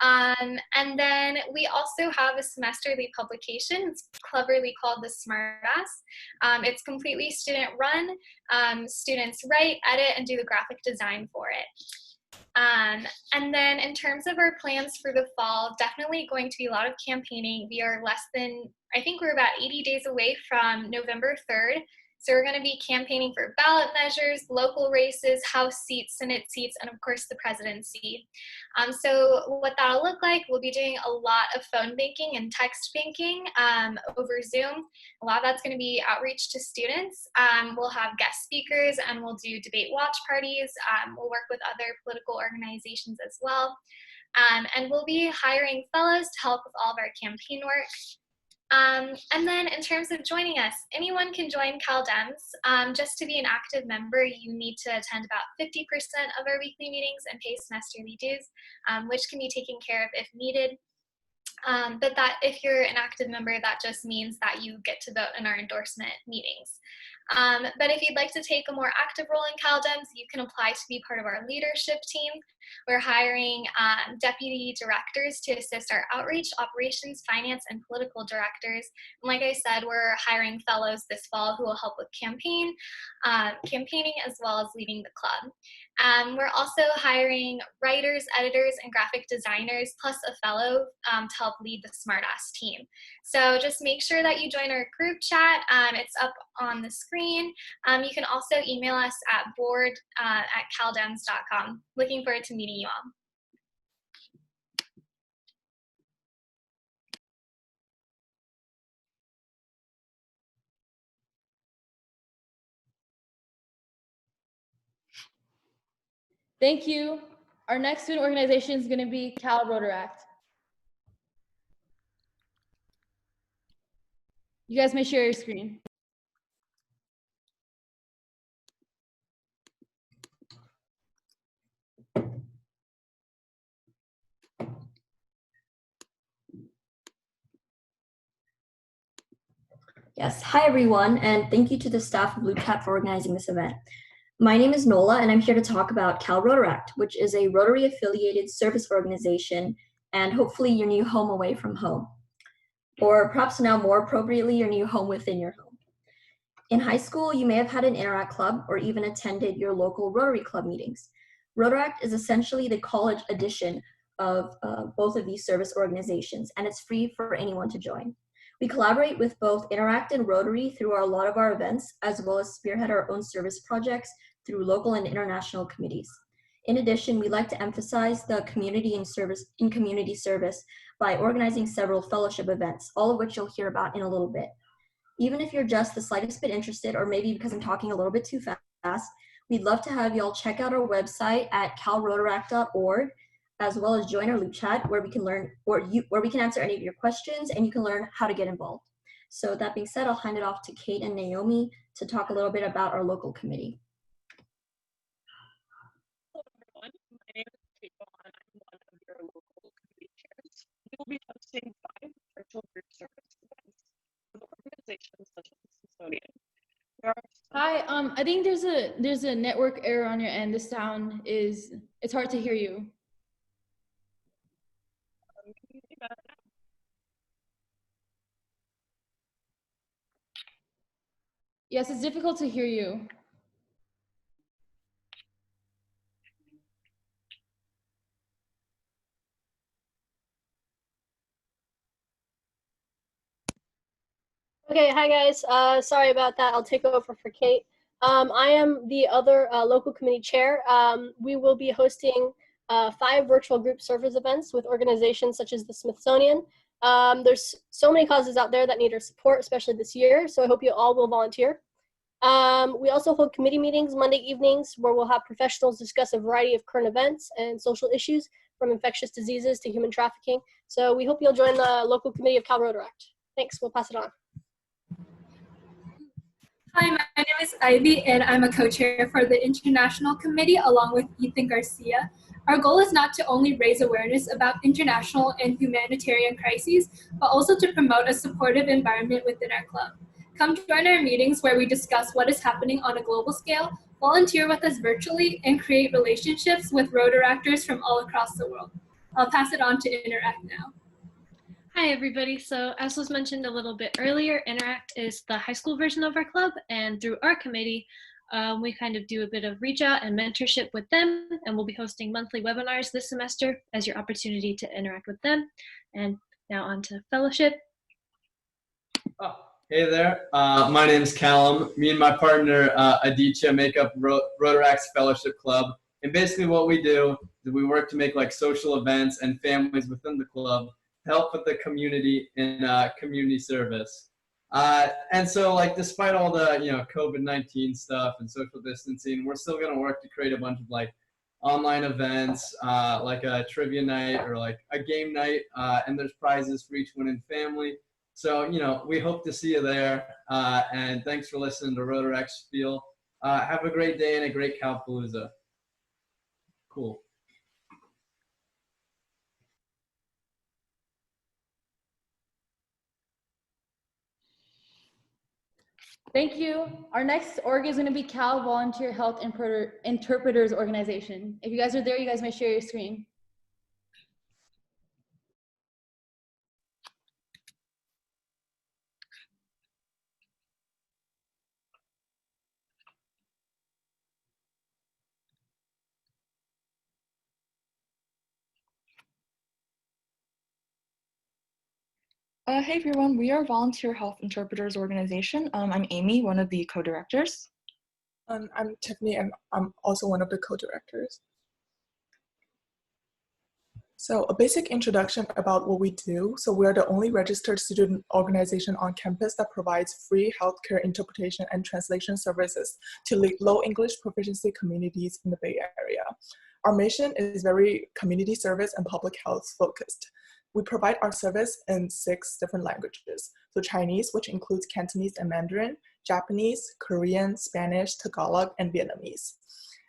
And then we also have a semesterly publication. It's cleverly called the Smartass. It's completely student run. Students write, edit, and do the graphic design for it. And then in terms of our plans for the fall, definitely going to be a lot of campaigning. We are I think we're about 80 days away from November 3rd. So we're going to be campaigning for ballot measures, local races, House seats, Senate seats, and of course the presidency. So what that'll look like, we'll be doing a lot of phone banking and text banking over Zoom. A lot of that's going to be outreach to students. We'll have guest speakers and we'll do debate watch parties. We'll work with other political organizations as well. And we'll be hiring fellows to help with all of our campaign work. And then in terms of joining us, anyone can join CalDems. Just to be an active member, you need to attend about 50% of our weekly meetings and pay semesterly dues, which can be taken care of if needed. But that if you're an active member, that just means that you get to vote in our endorsement meetings. But if you'd like to take a more active role in CalDems, you can apply to be part of our leadership team. We're hiring deputy directors to assist our outreach, operations, finance, and political directors. And like I said, we're hiring fellows this fall who will help with campaigning as well as leading the club. We're also hiring writers, editors, and graphic designers, plus a fellow to help lead the smartass team. So just make sure that you join our group chat. It's up on the screen. You can also email us at board@caldems.com. Looking forward to meeting you all. Thank you. Our next student organization is going to be Cal Rotaract. You guys may share your screen. Yes, hi everyone, and thank you to the staff of Blue Cat for organizing this event. My name is Nola, and I'm here to talk about Cal Rotaract, which is a Rotary-affiliated service organization, and hopefully your new home away from home. Or perhaps now more appropriately, your new home within your home. In high school, you may have had an Interact club or even attended your local Rotary Club meetings. Rotaract is essentially the college edition of both of these service organizations, and it's free for anyone to join. We collaborate with both Interact and Rotary through a lot of our events, as well as spearhead our own service projects through local and international committees. In addition, we like to emphasize the community in community service by organizing several fellowship events, all of which you'll hear about in a little bit. Even if you're just the slightest bit interested, or maybe because I'm talking a little bit too fast, we'd love to have y'all check out our website at calrotaract.org, as well as join our loop chat where we can learn, where we can answer any of your questions and you can learn how to get involved. So with that being said, I'll hand it off to Kate and Naomi to talk a little bit about our local committee. Hello everyone, my name is Kate and I'm one of your local committee chairs. We will be hosting 5 virtual group service events with organizations such as the Smithsonian. Hi, I think there's a network error on your end. The sound is, it's hard to hear you. Yes, it's difficult to hear you. Okay, hi guys. Sorry about that. I'll take over for Kate. I am the other local committee chair. We will be hosting 5 virtual group service events with organizations such as the Smithsonian. There's so many causes out there that need our support, especially this year, so I hope you all will volunteer. We also hold committee meetings Monday evenings where we'll have professionals discuss a variety of current events and social issues from infectious diseases to human trafficking. So we hope you'll join the local committee of Cal Rotaract. Thanks, we'll pass it on. Hi, my name is Ivy, and I'm a co-chair for the International Committee along with Ethan Garcia. Our goal is not to only raise awareness about international and humanitarian crises, but also to promote a supportive environment within our club. Come join our meetings where we discuss what is happening on a global scale, volunteer with us virtually, and create relationships with Rotaractors from all across the world. I'll pass it on to Interact now. Hi everybody, so as was mentioned a little bit earlier, Interact is the high school version of our club, and through our committee, we kind of do a bit of reach out and mentorship with them, and we'll be hosting monthly webinars this semester as your opportunity to interact with them. And now on to fellowship. Hey there, my name is Callum. Me and my partner Aditya make up Rotaract's Fellowship Club. And basically what we do is we work to make like social events and families within the club help with the community in community service. And so like despite all the COVID-19 stuff and social distancing, we're still gonna work to create a bunch of like online events, like a trivia night or like a game night, and there's prizes for each winning family. So, we hope to see you there. And thanks for listening to Rotaract Spiel. Have a great day and a great Calpalooza. Cool. Thank you. Our next org is going to be Cal Volunteer Health Interpreters Organization. If you guys are there, you guys may share your screen. Hey everyone, we are Volunteer Health Interpreters Organization. I'm Amy, one of the co-directors. I'm Tiffany, and I'm also one of the co-directors. So a basic introduction about what we do. So we are the only registered student organization on campus that provides free healthcare interpretation and translation services to low English proficiency communities in the Bay Area. Our mission is very community service and public health focused. We provide our service in 6 different languages. So Chinese, which includes Cantonese and Mandarin, Japanese, Korean, Spanish, Tagalog, and Vietnamese.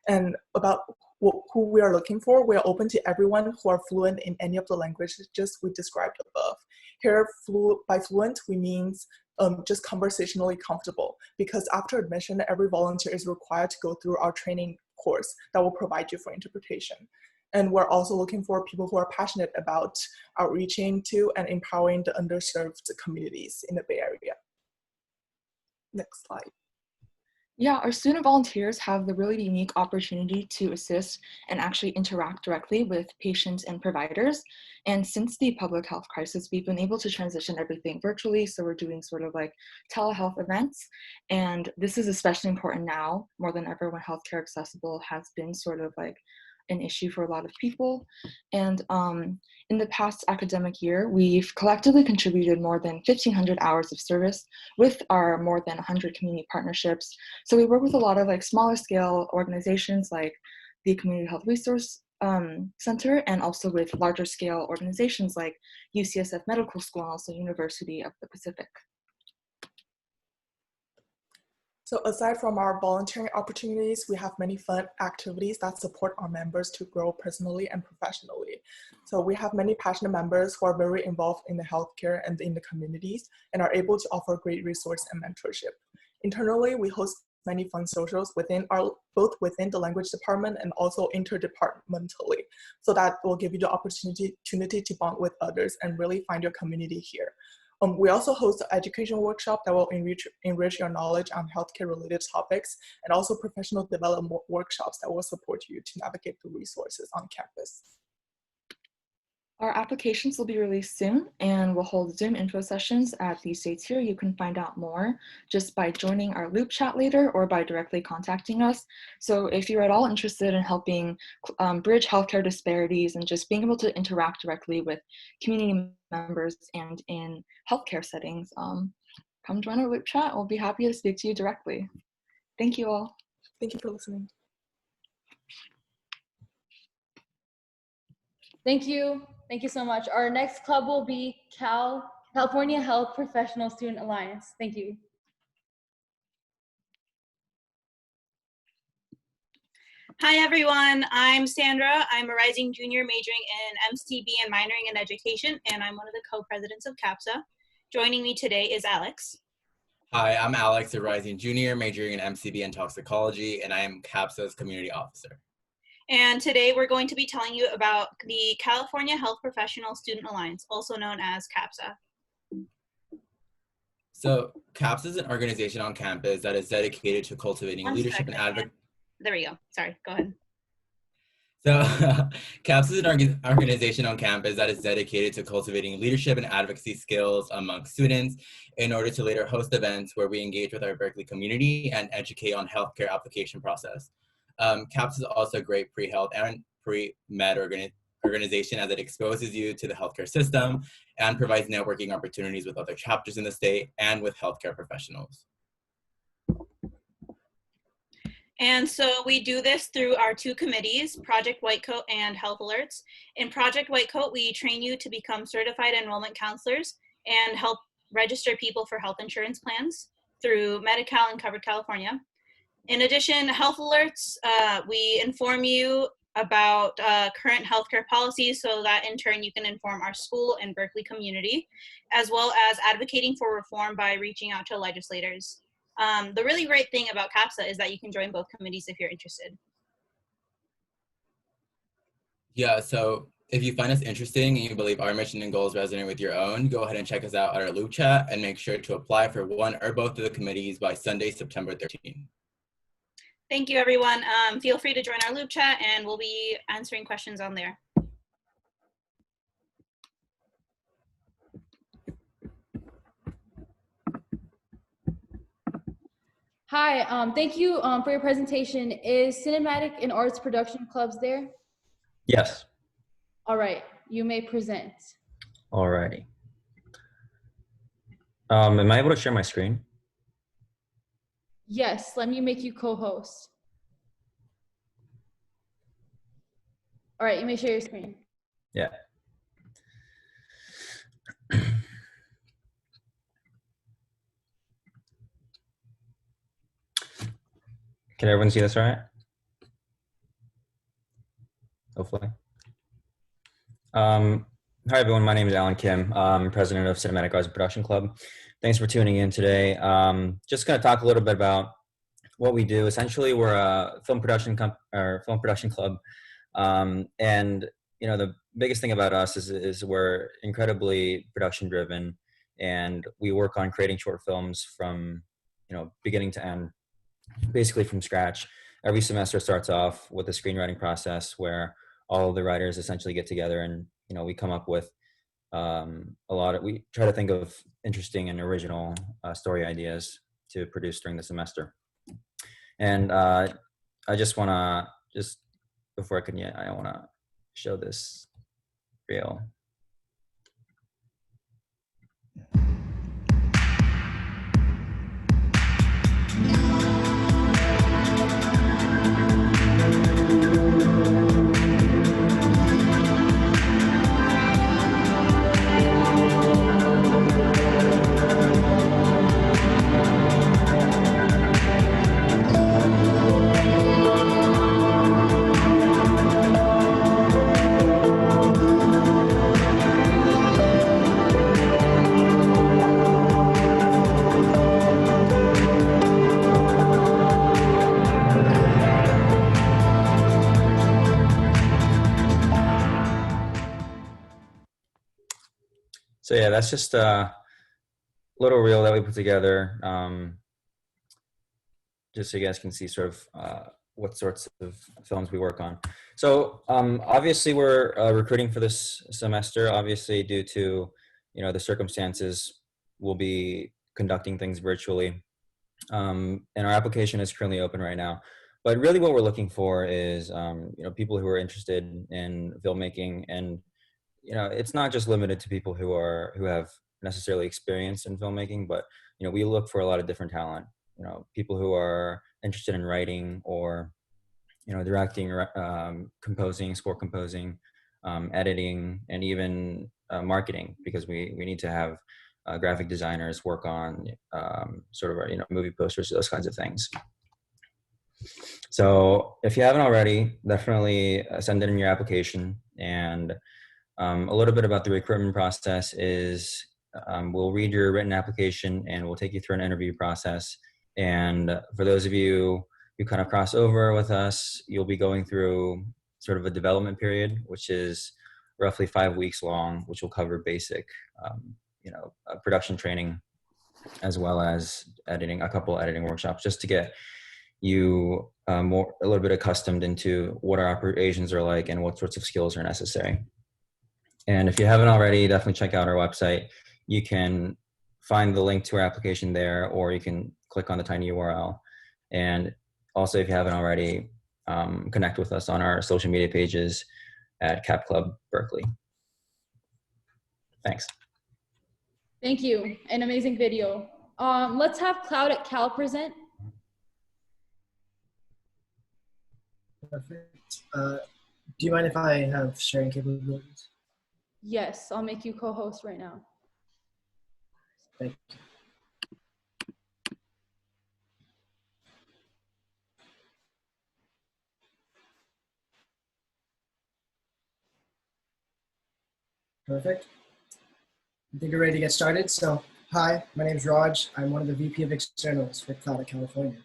And about who we are looking for, we are open to everyone who are fluent in any of the languages we described above. Here, by fluent, we mean just conversationally comfortable, because after admission, every volunteer is required to go through our training course that will provide you for interpretation. And we're also looking for people who are passionate about outreaching to and empowering the underserved communities in the Bay Area. Next slide. Yeah, our student volunteers have the really unique opportunity to assist and actually interact directly with patients and providers. And since the public health crisis, we've been able to transition everything virtually. So we're doing sort of like telehealth events. And this is especially important now, more than ever, when healthcare accessible has been sort of like an issue for a lot of people. And in the past academic year, we've collectively contributed more than 1,500 hours of service with our more than 100 community partnerships. So we work with a lot of like smaller scale organizations like the Community Health Resource Center, and also with larger scale organizations like UCSF Medical School and also University of the Pacific. So aside from our volunteering opportunities, we have many fun activities that support our members to grow personally and professionally. So we have many passionate members who are very involved in the healthcare and in the communities and are able to offer great resource and mentorship. Internally, we host many fun socials both within the language department and also interdepartmentally. So that will give you the opportunity to bond with others and really find your community here. We also host an education workshop that will enrich your knowledge on healthcare-related topics, and also professional development workshops that will support you to navigate the resources on campus. Our applications will be released soon, and we'll hold Zoom info sessions at these dates here. You can find out more just by joining our loop chat later or by directly contacting us. So if you're at all interested in helping bridge healthcare disparities and just being able to interact directly with community members and in healthcare settings, come join our loop chat. We'll be happy to speak to you directly. Thank you all. Thank you for listening. Thank you. Thank you so much. Our next club will be California Health Professional Student Alliance. Thank you. Hi everyone, I'm Sandra. I'm a rising junior majoring in MCB and minoring in education, and I'm one of the co-presidents of CAPSA. Joining me today is Alex. Hi, I'm Alex, a rising junior majoring in MCB and toxicology, and I am CAPSA's community officer. And today we're going to be telling you about the California Health Professional Student Alliance, also known as CAPSA. So CAPSA is an organization on campus that is dedicated to cultivating leadership and advocacy. There we go. Sorry, go ahead. So CAPSA is an organization on campus that is dedicated to cultivating leadership and advocacy skills among students in order to later host events where we engage with our Berkeley community and educate on healthcare application process. CAPSA is also a great pre-health and pre-med organization as it exposes you to the healthcare system and provides networking opportunities with other chapters in the state and with healthcare professionals. And so we do this through our 2 committees, Project Whitecoat and Health Alerts. In Project Whitecoat, we train you to become certified enrollment counselors and help register people for health insurance plans through Medi-Cal and Covered California. In addition, health alerts, we inform you about current healthcare policies so that in turn you can inform our school and Berkeley community, as well as advocating for reform by reaching out to legislators. The really great thing about CAPSA is that you can join both committees if you're interested. Yeah, so if you find us interesting and you believe our mission and goals resonate with your own, go ahead and check us out at our Loop chat and make sure to apply for one or both of the committees by Sunday, September 13th. Thank you, everyone. Feel free to join our Loop chat and we'll be answering questions on there. Hi, thank you for your presentation. Is Cinematic and Arts Production Clubs there? Yes. All right, you may present. Alrighty. Am I able to share my screen? Yes, let me make you co-host. All right, you may share your screen. Yeah. Can everyone see this all right? Hopefully. Hi, everyone. My name is Alan Kim. I'm president of Cinematic Arts Production Club. Thanks for tuning in today. Just going to talk a little bit about what we do. Essentially, we're a film production club. And you know, the biggest thing about us is we're incredibly production driven, and we work on creating short films from, you know, beginning to end, basically from scratch. Every semester starts off with a screenwriting process where all of the writers essentially get together and, you know, we come up with we try to think of interesting and original story ideas to produce during the semester. And I just want to, before I continue, I want to show this reel. So yeah, that's just a little reel that we put together, just so you guys can see sort of what sorts of films we work on. So obviously we're recruiting for this semester, obviously due to, you know, the circumstances, we'll be conducting things virtually. And our application is currently open right now. But really what we're looking for is, you know, people who are interested in filmmaking. And you know, it's not just limited to people who have necessarily experience in filmmaking, but, you know, we look for a lot of different talent, you know, people who are interested in writing or, you know, directing, composing, score composing, editing, and even marketing, because we need to have graphic designers work on sort of our, you know, movie posters, those kinds of things. So if you haven't already, definitely send in your application. And a little bit about the recruitment process is we'll read your written application and we'll take you through an interview process. And for those of you who kind of cross over with us, you'll be going through sort of a development period, which is roughly 5 weeks long, which will cover basic, you know, production training, as well as editing, a couple editing workshops, just to get you a little bit accustomed into what our operations are like and what sorts of skills are necessary. And if you haven't already, definitely check out our website. You can find the link to our application there, or you can click on the tiny URL. And also, if you haven't already, connect with us on our social media pages at Cap Club Berkeley. Thanks. Thank you. An amazing video. Let's have Cloud at Cal present. Perfect. Do you mind if I have sharing capabilities? Yes, I'll make you co-host right now. Thank you. Perfect. I think we're ready to get started. So, hi, my name is Raj. I'm one of the VP of Externals for Cloud California.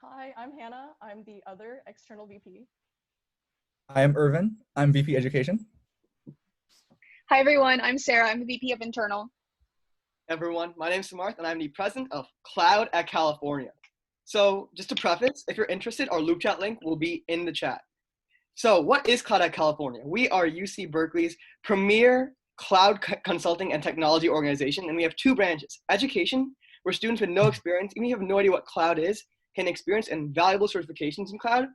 Hi, I'm Hannah. I'm the other external VP. I am Irvin. I'm VP Education. Hi, everyone. I'm Sarah. I'm the VP of Internal. Everyone, my name is Samarth, and I'm the president of Cloud at California. So just to preface, if you're interested, our loop chat link will be in the chat. So what is Cloud at California? We are UC Berkeley's premier cloud consulting and technology organization, and we have two branches. Education, where students with no experience, even if you have no idea what cloud is, can experience and valuable certifications in cloud.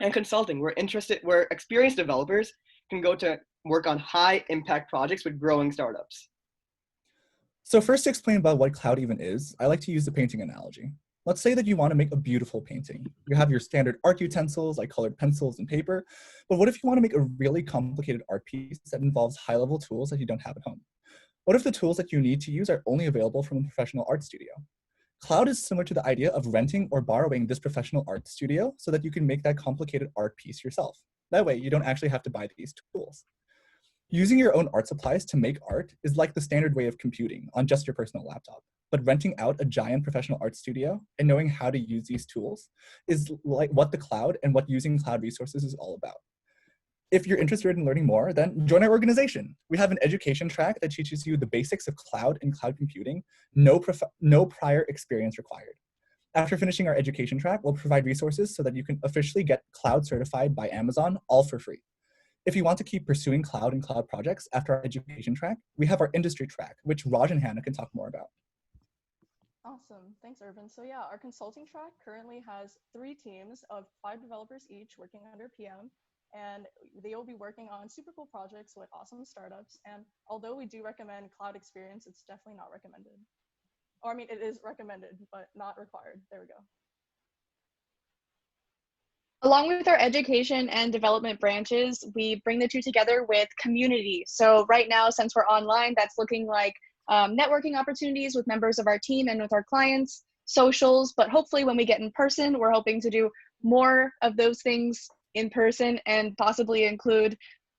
And consulting, where experienced developers can go to work on high impact projects with growing startups. So first, to explain about what cloud even is, I like to use the painting analogy. Let's say that you want to make a beautiful painting. You have your standard art utensils like colored pencils and paper, but what if you want to make a really complicated art piece that involves high-level tools that you don't have at home? What if the tools that you need to use are only available from a professional art studio? Cloud is similar to the idea of renting or borrowing this professional art studio so that you can make that complicated art piece yourself. That way, you don't actually have to buy these tools. Using your own art supplies to make art is like the standard way of computing on just your personal laptop. But renting out a giant professional art studio and knowing how to use these tools is like what the cloud and what using cloud resources is all about. If you're interested in learning more, then join our organization. We have an education track that teaches you the basics of cloud and cloud computing, no prior experience required. After finishing our education track, we'll provide resources so that you can officially get cloud certified by Amazon, all for free. If you want to keep pursuing cloud and cloud projects after our education track, we have our industry track, which Raj and Hannah can talk more about. Awesome, thanks Irvin. So yeah, our consulting track currently has 3 teams of 5 developers each working under PM, and they will be working on super cool projects with awesome startups. And although we do recommend cloud experience, it's definitely not recommended. Or I mean, it is recommended, but not required. There we go. Along with our education and development branches, we bring the two together with community. So right now, since we're online, that's looking like networking opportunities with members of our team and with our clients, socials, but hopefully when we get in person, we're hoping to do more of those things in person and possibly include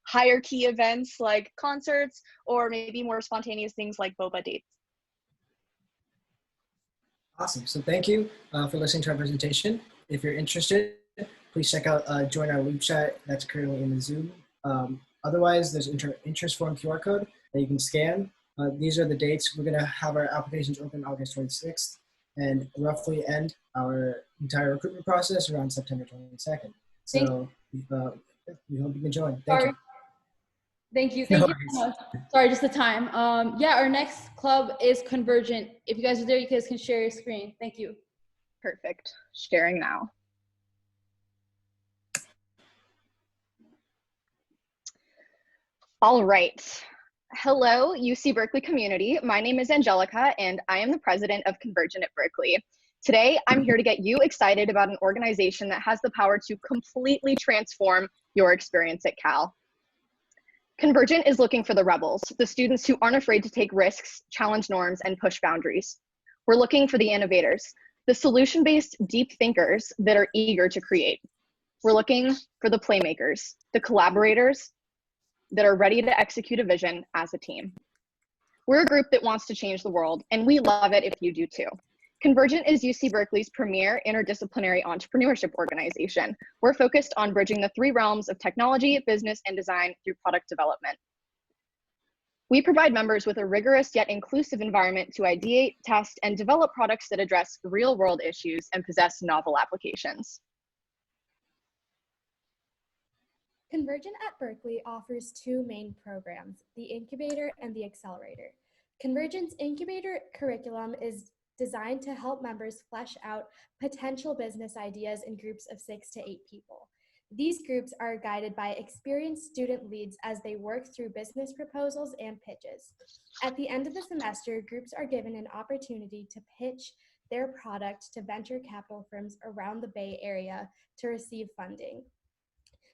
higher key events like concerts or maybe more spontaneous things like boba dates. Awesome. So thank you for listening to our presentation. If you're interested, please check out join our loop chat that's currently in the Zoom. Otherwise, there's interest form QR code that you can scan. These are the dates. We're going to have our applications open August 26th and roughly end our entire recruitment process around September 22nd. So we hope you can join. Thank you. Thank you so much. Sorry, just the time. Yeah, our next club is Convergent. If you guys are there, you guys can share your screen. Thank you. Perfect. Sharing now. All right. Hello, UC Berkeley community. My name is Angelica, and I am the president of Convergent at Berkeley. Today, I'm here to get you excited about an organization that has the power to completely transform your experience at Cal. Convergent is looking for the rebels, the students who aren't afraid to take risks, challenge norms, and push boundaries. We're looking for the innovators, the solution-based deep thinkers that are eager to create. We're looking for the playmakers, the collaborators that are ready to execute a vision as a team. We're a group that wants to change the world, and we love it if you do too. Convergent is UC Berkeley's premier interdisciplinary entrepreneurship organization. We're focused on bridging the 3 realms of technology, business, and design through product development. We provide members with a rigorous yet inclusive environment to ideate, test, and develop products that address real-world issues and possess novel applications. Convergent at Berkeley offers 2 main programs, the Incubator and the Accelerator. Convergent's Incubator curriculum is designed to help members flesh out potential business ideas in groups of 6 to 8 people. These groups are guided by experienced student leads as they work through business proposals and pitches. At the end of the semester, groups are given an opportunity to pitch their product to venture capital firms around the Bay Area to receive funding.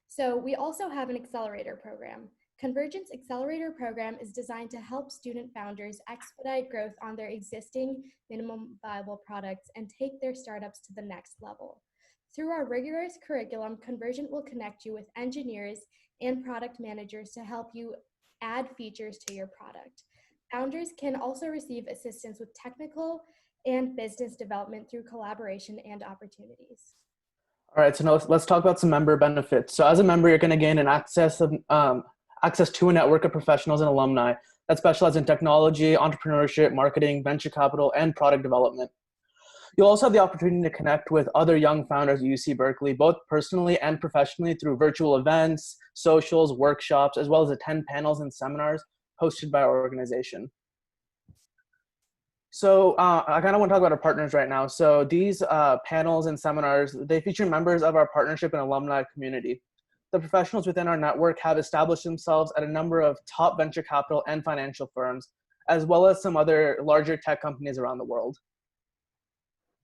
So we also have an accelerator program. Convergent's Accelerator program is designed to help student founders expedite growth on their existing minimum viable products and take their startups to the next level. Through our rigorous curriculum, Convergent will connect you with engineers and product managers to help you add features to your product. Founders can also receive assistance with technical and business development through collaboration and opportunities. All right, so now let's talk about some member benefits. So as a member, you're going to gain an access to a network of professionals and alumni that specialize in technology, entrepreneurship, marketing, venture capital, and product development. You'll also have the opportunity to connect with other young founders at UC Berkeley, both personally and professionally through virtual events, socials, workshops, as well as attend panels and seminars hosted by our organization. So I kind of want to talk about our partners right now. So these panels and seminars, they feature members of our partnership and alumni community. The professionals within our network have established themselves at a number of top venture capital and financial firms, as well as some other larger tech companies around the world.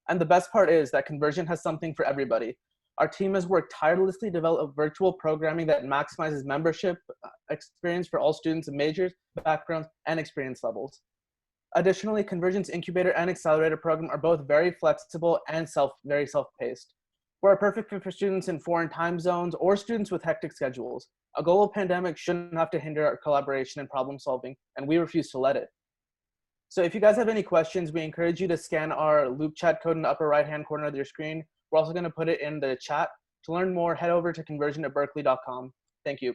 And the best part is that Convergent has something for everybody. Our team has worked tirelessly to develop virtual programming that maximizes membership experience for all students of majors, backgrounds, and experience levels. Additionally, Convergent's incubator and accelerator program are both very flexible and very self-paced. We're a perfect fit for students in foreign time zones or students with hectic schedules. A global pandemic shouldn't have to hinder our collaboration and problem solving, and we refuse to let it. So if you guys have any questions, we encourage you to scan our Loop chat code in the upper right-hand corner of your screen. We're also going to put it in the chat. To learn more, head over to convergent@berkeley.com. Thank you.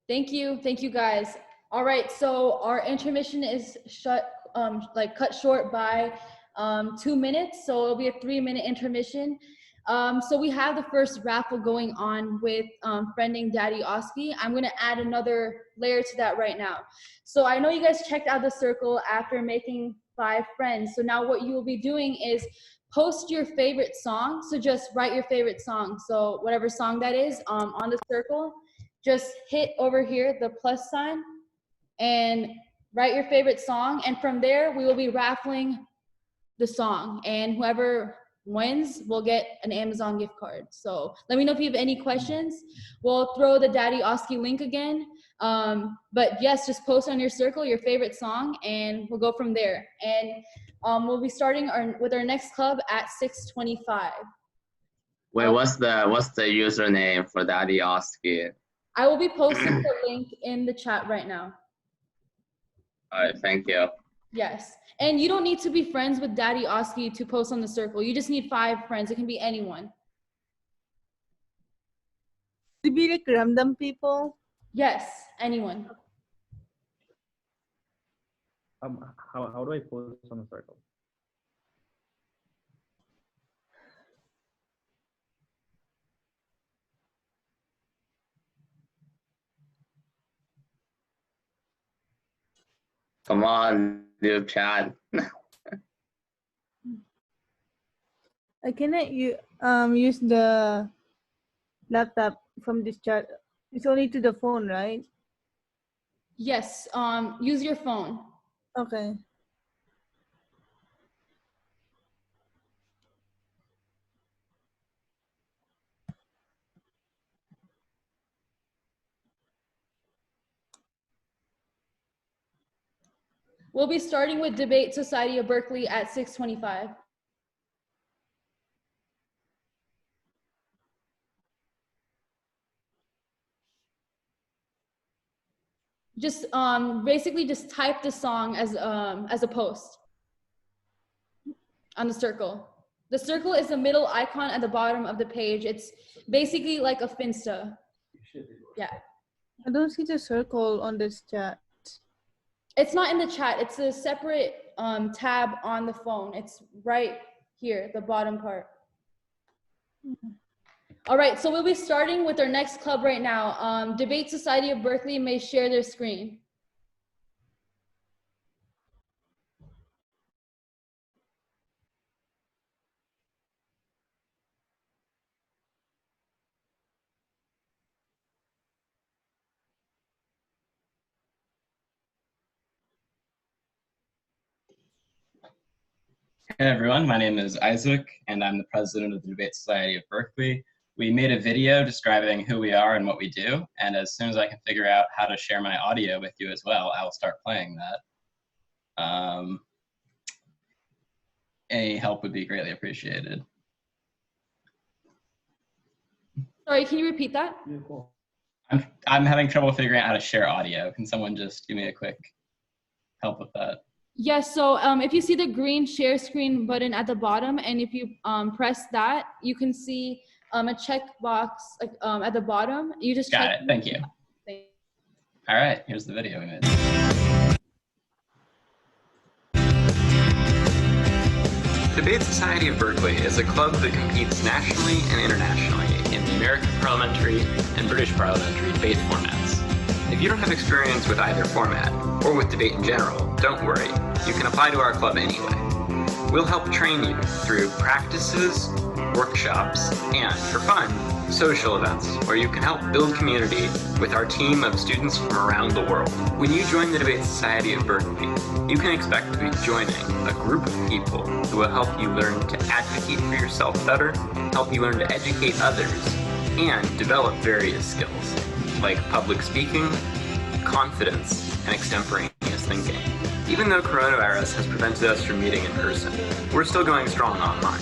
Thank you guys. All right, so our intermission is cut short by 2 minutes, so it'll be a 3-minute intermission. So we have the first raffle going on with friending Daddy Oski. I'm gonna add another layer to that right now. So I know you guys checked out the circle after making 5 friends. So now what you will be doing is post your favorite song. So just write your favorite song. So whatever song that is on the circle, just hit over here the plus sign and write your favorite song. And from there, we will be raffling the song. And whoever wins will get an Amazon gift card. So let me know if you have any questions. We'll throw the Daddy Oski link again. But yes, just post on your circle your favorite song and we'll go from there. And we'll be starting with our next club at 6:25. Wait, what's the username for Daddy Oski? I will be posting the link in the chat right now. All right, thank you. Yes, and you don't need to be friends with Daddy Oski to post on the circle. You just need 5 friends. It can be anyone. To be like random people? Yes, anyone. How do I post on the circle? Come on, Loop chat. I cannot use the laptop from this chat. It's only to the phone, right? Yes, use your phone. Okay. We'll be starting with Debate Society of Berkeley at 6:25. Just basically just type the song as a post on the circle. The circle is the middle icon at the bottom of the page. It's basically like a Finsta. Yeah. I don't see the circle on this chat. It's not in the chat. It's a separate tab on the phone. It's right here, the bottom part. All right, so we'll be starting with our next club right now. Debate Society of Berkeley may share their screen. Hey everyone, my name is Isaac and I'm the president of the Debate Society of Berkeley. We made a video describing who we are and what we do, and as soon as I can figure out how to share my audio with you as well, I will start playing that. Any help would be greatly appreciated. Sorry, can you repeat that? Yeah, cool. I'm having trouble figuring out how to share audio. Can someone just give me a quick help with that? Yes, so if you see the green share screen button at the bottom, and if you press that, you can see a checkbox at the bottom. You just Got check it, thank you. All right, here's the video we made. Debate Society of Berkeley is a club that competes nationally and internationally in the American parliamentary and British parliamentary debate formats. If you don't have experience with either format, or with debate in general, don't worry, you can apply to our club anyway. We'll help train you through practices, workshops, and, for fun, social events where you can help build community with our team of students from around the world. When you join the Debate Society of Berkeley, you can expect to be joining a group of people who will help you learn to advocate for yourself better, help you learn to educate others, and develop various skills like public speaking, confidence, and extemporaneous thinking. Even though coronavirus has prevented us from meeting in person, we're still going strong online.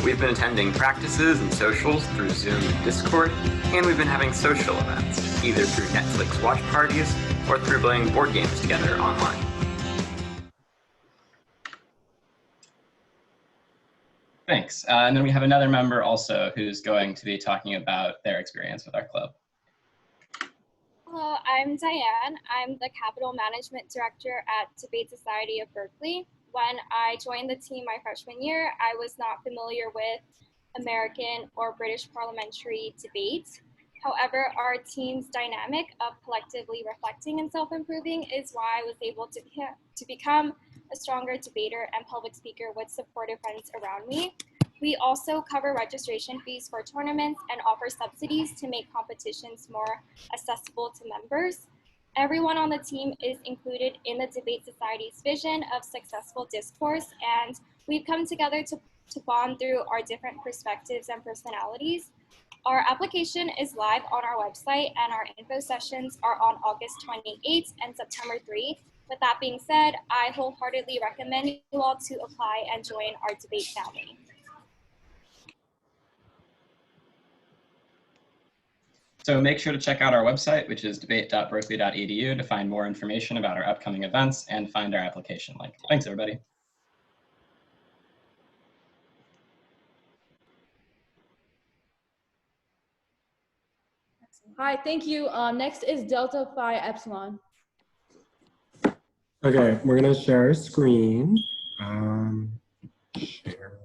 We've been attending practices and socials through Zoom and Discord, and we've been having social events, either through Netflix watch parties or through playing board games together online. Thanks. And then we have another member also who's going to be talking about their experience with our club. Hello, I'm Diane. I'm the Capital Management Director at Debate Society of Berkeley. When I joined the team my freshman year, I was not familiar with American or British parliamentary debates. However, our team's dynamic of collectively reflecting and self-improving is why I was able to become a stronger debater and public speaker with supportive friends around me. We also cover registration fees for tournaments and offer subsidies to make competitions more accessible to members. Everyone on the team is included in the Debate Society's vision of successful discourse, and we've come together to bond through our different perspectives and personalities. Our application is live on our website, and our info sessions are on August 28th and September 3. With that being said, I wholeheartedly recommend you all to apply and join our debate family. So make sure to check out our website, which is debate.berkeley.edu, to find more information about our upcoming events and find our application link. Thanks, everybody. Hi, thank you. Next is Delta Phi Epsilon. Okay, we're gonna share our screen. Share.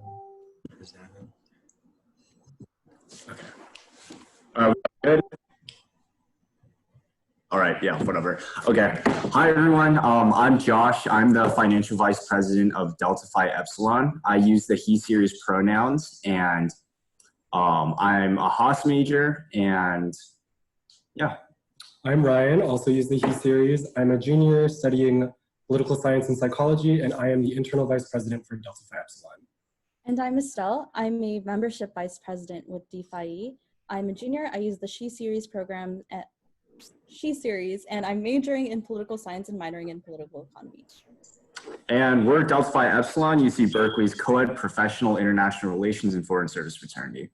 Okay. Good. All right, yeah, whatever. Okay. Hi, everyone. I'm Josh. I'm the Financial Vice President of Delta Phi Epsilon. I use the he series pronouns, and I'm a Haas major, and yeah. I'm Ryan, also use the he series. I'm a junior studying political science and psychology, and I am the internal vice president for Delta Phi Epsilon. And I'm Estelle. I'm a membership vice president with DPhi. I'm a junior. I use the She Series program at She Series, and I'm majoring in political science and minoring in political economy. And we're Delta Phi Epsilon, UC Berkeley's co-ed professional international relations and foreign service fraternity.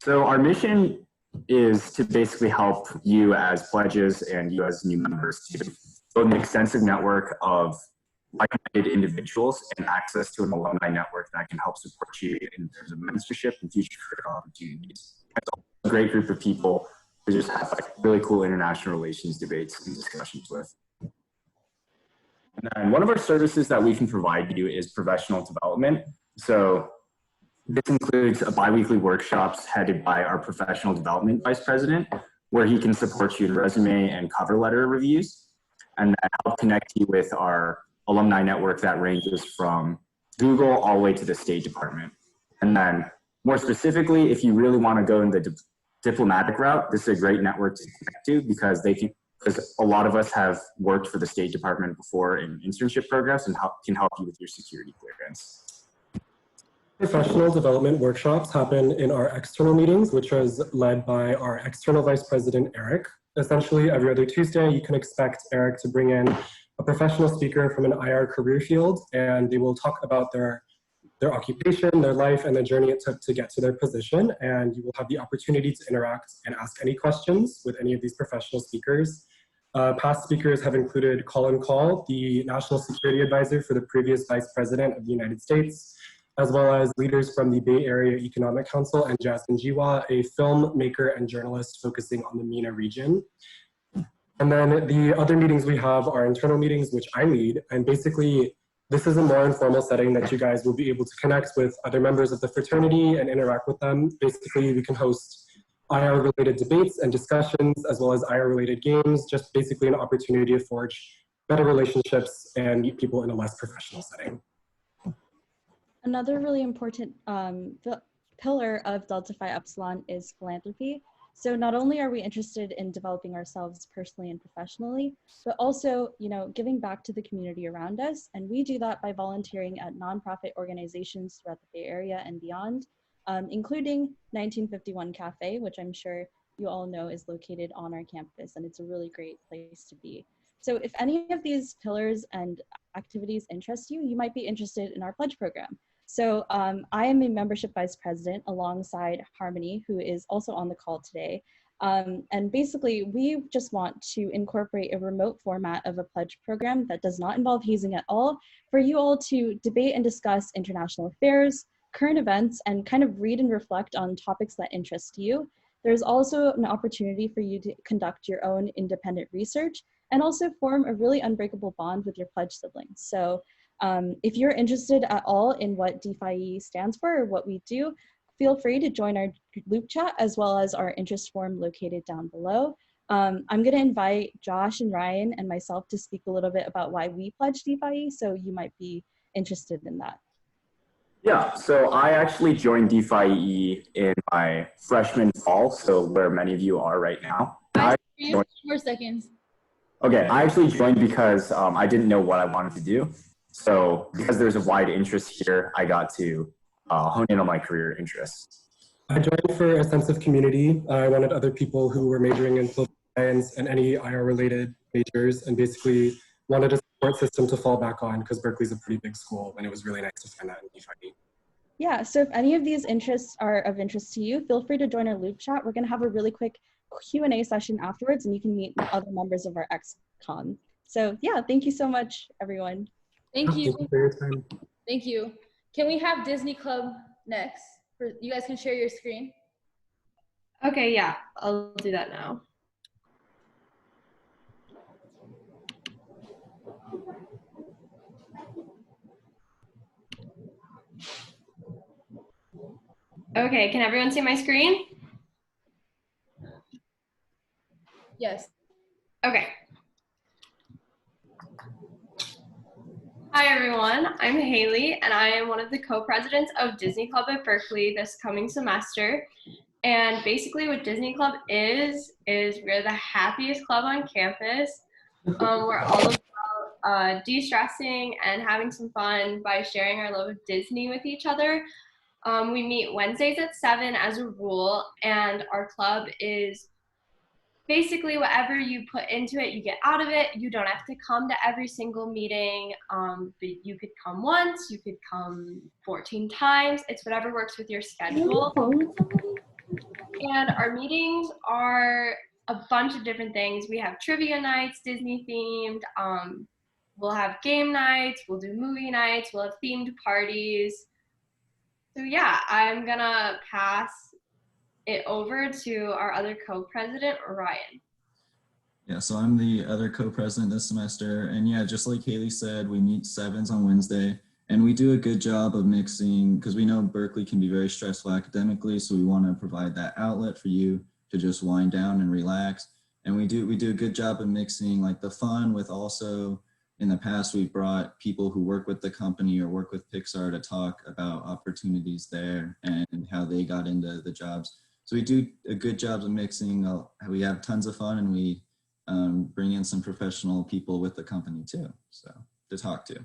So our mission is to basically help you as pledges and you as new members to build an extensive network of like-minded individuals and access to an alumni network that can help support you in terms of mentorship and future career opportunities. It's a great group of people to just have like really cool international relations debates and discussions with. And then one of our services that we can provide you is professional development. So this includes bi-weekly workshops headed by our professional development vice president, where he can support you in resume and cover letter reviews, and that help connect you with our alumni network that ranges from Google all the way to the State Department. And then more specifically, if you really want to go in the diplomatic route, this is a great network to connect to because a lot of us have worked for the State Department before in internship programs and can help you with your security clearance. Professional development workshops happen in our external meetings, which is led by our external vice president, Eric. Essentially, every other Tuesday, you can expect Eric to bring in a professional speaker from an IR career field, and they will talk about their occupation, their life, and the journey it took to get to their position. And you will have the opportunity to interact and ask any questions with any of these professional speakers. Past speakers have included Colin Call, the National Security Advisor for the previous Vice President of the United States, as well as leaders from the Bay Area Economic Council, and Jasmine Jiwa, a filmmaker and journalist focusing on the MENA region. And then the other meetings we have are internal meetings, which I lead, and basically this is a more informal setting that you guys will be able to connect with other members of the fraternity and interact with them. Basically, we can host IR-related debates and discussions, as well as IR-related games, just basically an opportunity to forge better relationships and meet people in a less professional setting. Another really important pillar of Delta Phi Epsilon is philanthropy. So not only are we interested in developing ourselves personally and professionally, but also, giving back to the community around us. And we do that by volunteering at nonprofit organizations throughout the Bay Area and beyond, including 1951 Cafe, which I'm sure you all know is located on our campus, and it's a really great place to be. So if any of these pillars and activities interest you, you might be interested in our pledge program. So I am a membership vice president alongside Harmony, who is also on the call today. And basically, we just want to incorporate a remote format of a pledge program that does not involve hazing at all, for you all to debate and discuss international affairs, current events, and kind of read and reflect on topics that interest you. There's also an opportunity for you to conduct your own independent research and also form a really unbreakable bond with your pledge siblings. So if you're interested at all in what DPHE stands for or what we do, feel free to join our loop chat as well as our interest form located down below. I'm going to invite Josh and Ryan and myself to speak a little bit about why we pledge DPHE, so you might be interested in that. Yeah, so I actually joined DPHE in my freshman fall, so where many of you are right now. More seconds. Okay, I actually joined because I didn't know what I wanted to do. So because there's a wide interest here, I got to hone in on my career interests. I joined for a sense of community. I wanted other people who were majoring in political science and any IR-related majors, and basically wanted a support system to fall back on because Berkeley's a pretty big school, and it was really nice to find that in DPHE. Yeah, so if any of these interests are of interest to you, feel free to join our loop chat. We're gonna have a really quick Q&A session afterwards, and you can meet other members of our ex-con. So yeah, thank you so much, everyone. Thank you. Thank you for your time. Thank you. Can we have Disney Club next? You guys can share your screen. Okay, yeah, I'll do that now. Okay, can everyone see my screen? Yes. Okay. Hi everyone, I'm Haley and I am one of the co-presidents of Disney Club at Berkeley this coming semester. And basically what Disney Club is we're the happiest club on campus. We're all about de-stressing and having some fun by sharing our love of Disney with each other. We meet Wednesdays at 7 as a rule, and our club is basically whatever you put into it, you get out of it. You don't have to come to every single meeting, but you could come once, you could come 14 times. It's whatever works with your schedule. And our meetings are a bunch of different things. We have trivia nights, Disney themed. We'll have game nights, we'll do movie nights, we'll have themed parties. So yeah, I'm gonna pass it over to our other co-president, Ryan. Yeah, so I'm the other co-president this semester, and yeah, just like Haley said, we meet 7s on Wednesday, and we do a good job of mixing, because we know Berkeley can be very stressful academically, so we want to provide that outlet for you to just wind down and relax. And we do a good job of mixing like the fun with also, in the past, we've brought people who work with the company or work with Pixar to talk about opportunities there and how they got into the jobs. So we do a good job of mixing. We have tons of fun, and we bring in some professional people with the company too, so to talk to.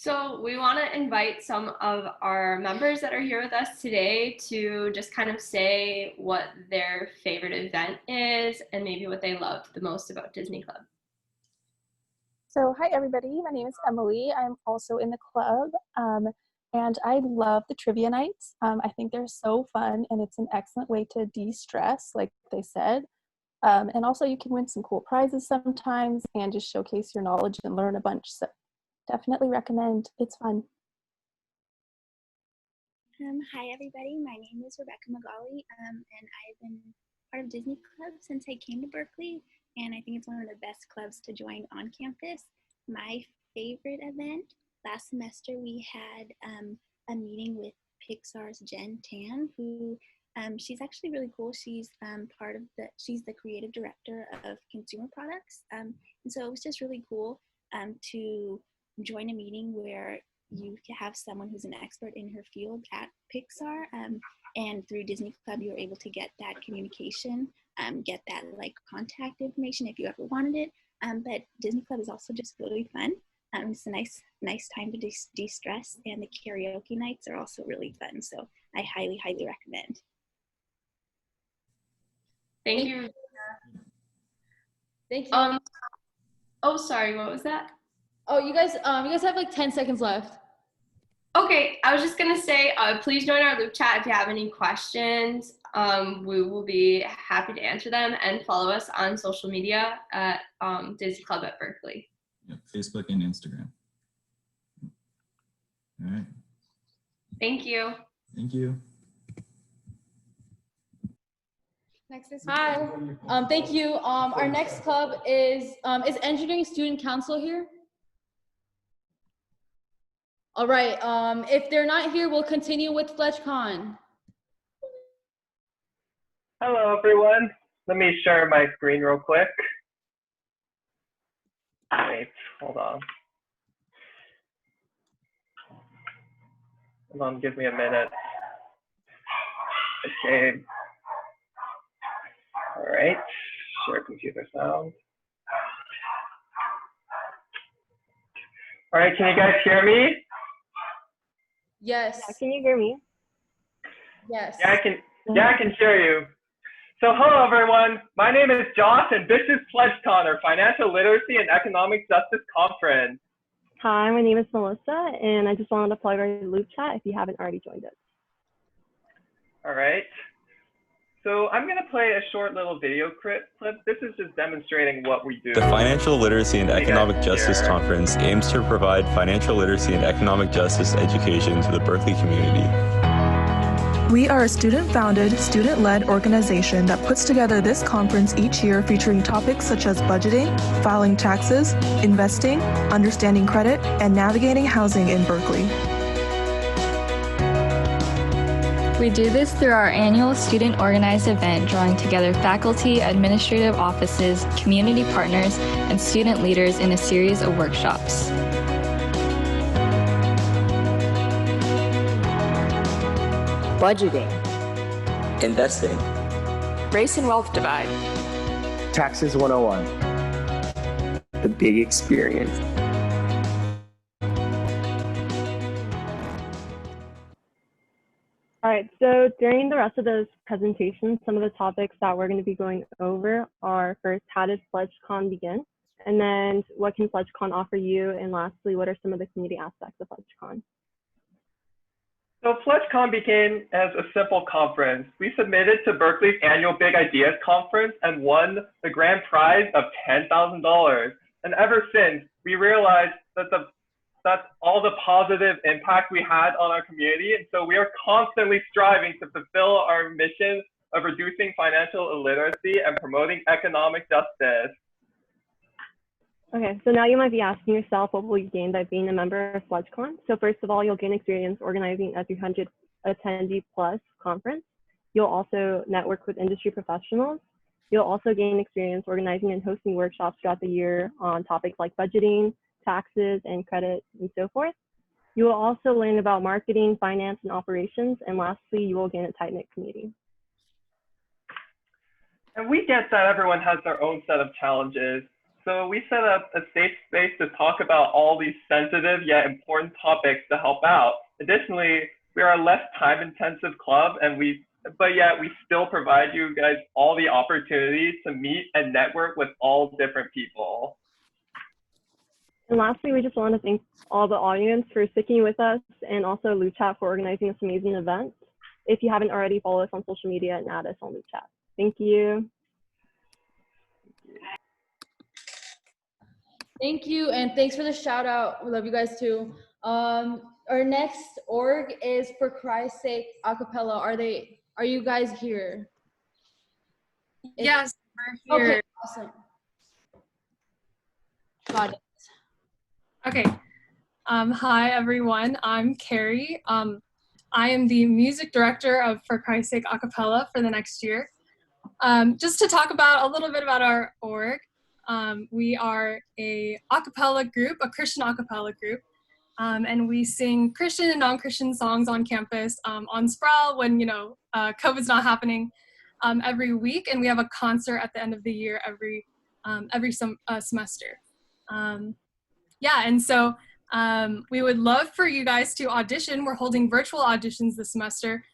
So we want to invite some of our members that are here with us today to just kind of say what their favorite event is and maybe what they loved the most about Disney Club. So hi everybody, my name is Emily. I'm also in the club and I love the trivia nights. I think they're so fun and it's an excellent way to de-stress, like they said. And also you can win some cool prizes sometimes and just showcase your knowledge and learn a bunch. So definitely recommend, it's fun. Hi everybody, my name is Magali and I've been part of Disney Club since I came to Berkeley, and I think it's one of the best clubs to join on campus. My favorite event, last semester we had a meeting with Pixar's Jen Tan, who she's actually really cool. She's she's the creative director of consumer products, and so it was just really cool to join a meeting where you can have someone who's an expert in her field at Pixar, and through Disney Club you're able to get that communication, get that like contact information if you ever wanted it. But Disney Club is also just really fun. It's a nice time to de-stress, and the karaoke nights are also really fun. So I highly recommend. Thank you. Thank you. Oh, sorry, what was that? Oh, you guys have like 10 seconds left. Okay, I was just gonna say, please join our loop chat if you have any questions. We will be happy to answer them, and follow us on social media at Disney Club at Berkeley. Yep, Facebook and Instagram. All right. Thank you. Thank you. Next is Hi. Thank you. Our next club is Engineering Student Council here? All right. If they're not here, we'll continue with FletchCon. Hello, everyone. Let me share my screen real quick. Wait, hold on. Hold on, give me a minute. Okay. All right, share computer sound. All right, can you guys hear me? Yes. Yeah, can you hear me? Yes. Yeah, I can hear you. So hello, everyone. My name is Josh, and this is FletchCon, our Financial Literacy and Economic Justice Conference. Hi, my name is Melissa, and I just wanted to plug our loop chat if you haven't already joined it. All right. So I'm going to play a short little video clip. This is just demonstrating what we do. The Financial Literacy and Economic Justice Conference aims to provide financial literacy and economic justice education to the Berkeley community. We are a student-founded, student-led organization that puts together this conference each year featuring topics such as budgeting, filing taxes, investing, understanding credit, and navigating housing in Berkeley. We do this through our annual student-organized event, drawing together faculty, administrative offices, community partners, and student leaders in a series of workshops. Budgeting, investing, race and wealth divide, taxes 101, the big experience. All right, so during the rest of this presentation, some of the topics that we're going to be going over are first, how did FletchCon begin? And then what can FletchCon offer you? And lastly, what are some of the community aspects of FletchCon? So FletchCon began as a simple conference. We submitted to Berkeley's annual Big Ideas Conference and won the grand prize of $10,000. And ever since, we realized that that's all the positive impact we had on our community. And so we are constantly striving to fulfill our mission of reducing financial illiteracy and promoting economic justice. Okay, so now you might be asking yourself, what will you gain by being a member of FletchCon? So first of all, you'll gain experience organizing a 300 attendee plus conference. You'll also network with industry professionals. You'll also gain experience organizing and hosting workshops throughout the year on topics like budgeting, taxes, and credit, and so forth. You will also learn about marketing, finance, and operations. And lastly, you will gain a tight-knit community. And we get that everyone has their own set of challenges. So we set up a safe space to talk about all these sensitive yet important topics to help out. Additionally, we are a less time-intensive club, but yet we still provide you guys all the opportunities to meet and network with all different people. And lastly, we just want to thank all the audience for sticking with us, and also Loop Chat for organizing this amazing event. If you haven't already, follow us on social media and add us on Loop Chat. Thank you. Thank you, and thanks for the shout out. We love you guys too. Our next org is For Christ's Sake Acapella. Are you guys here? Yes, we're here. Okay, awesome. Got it. Okay. Hi everyone. I'm Carrie. I am the music director of For Christ's Sake Acapella for the next year. Just to talk about a little bit about our org. We are a acapella group, a Christian acapella group, and we sing Christian and non-Christian songs on campus on Sproul when COVID's not happening every week, and we have a concert at the end of the year every semester. Yeah, and so we would love for you guys to audition. We're holding virtual auditions this semester,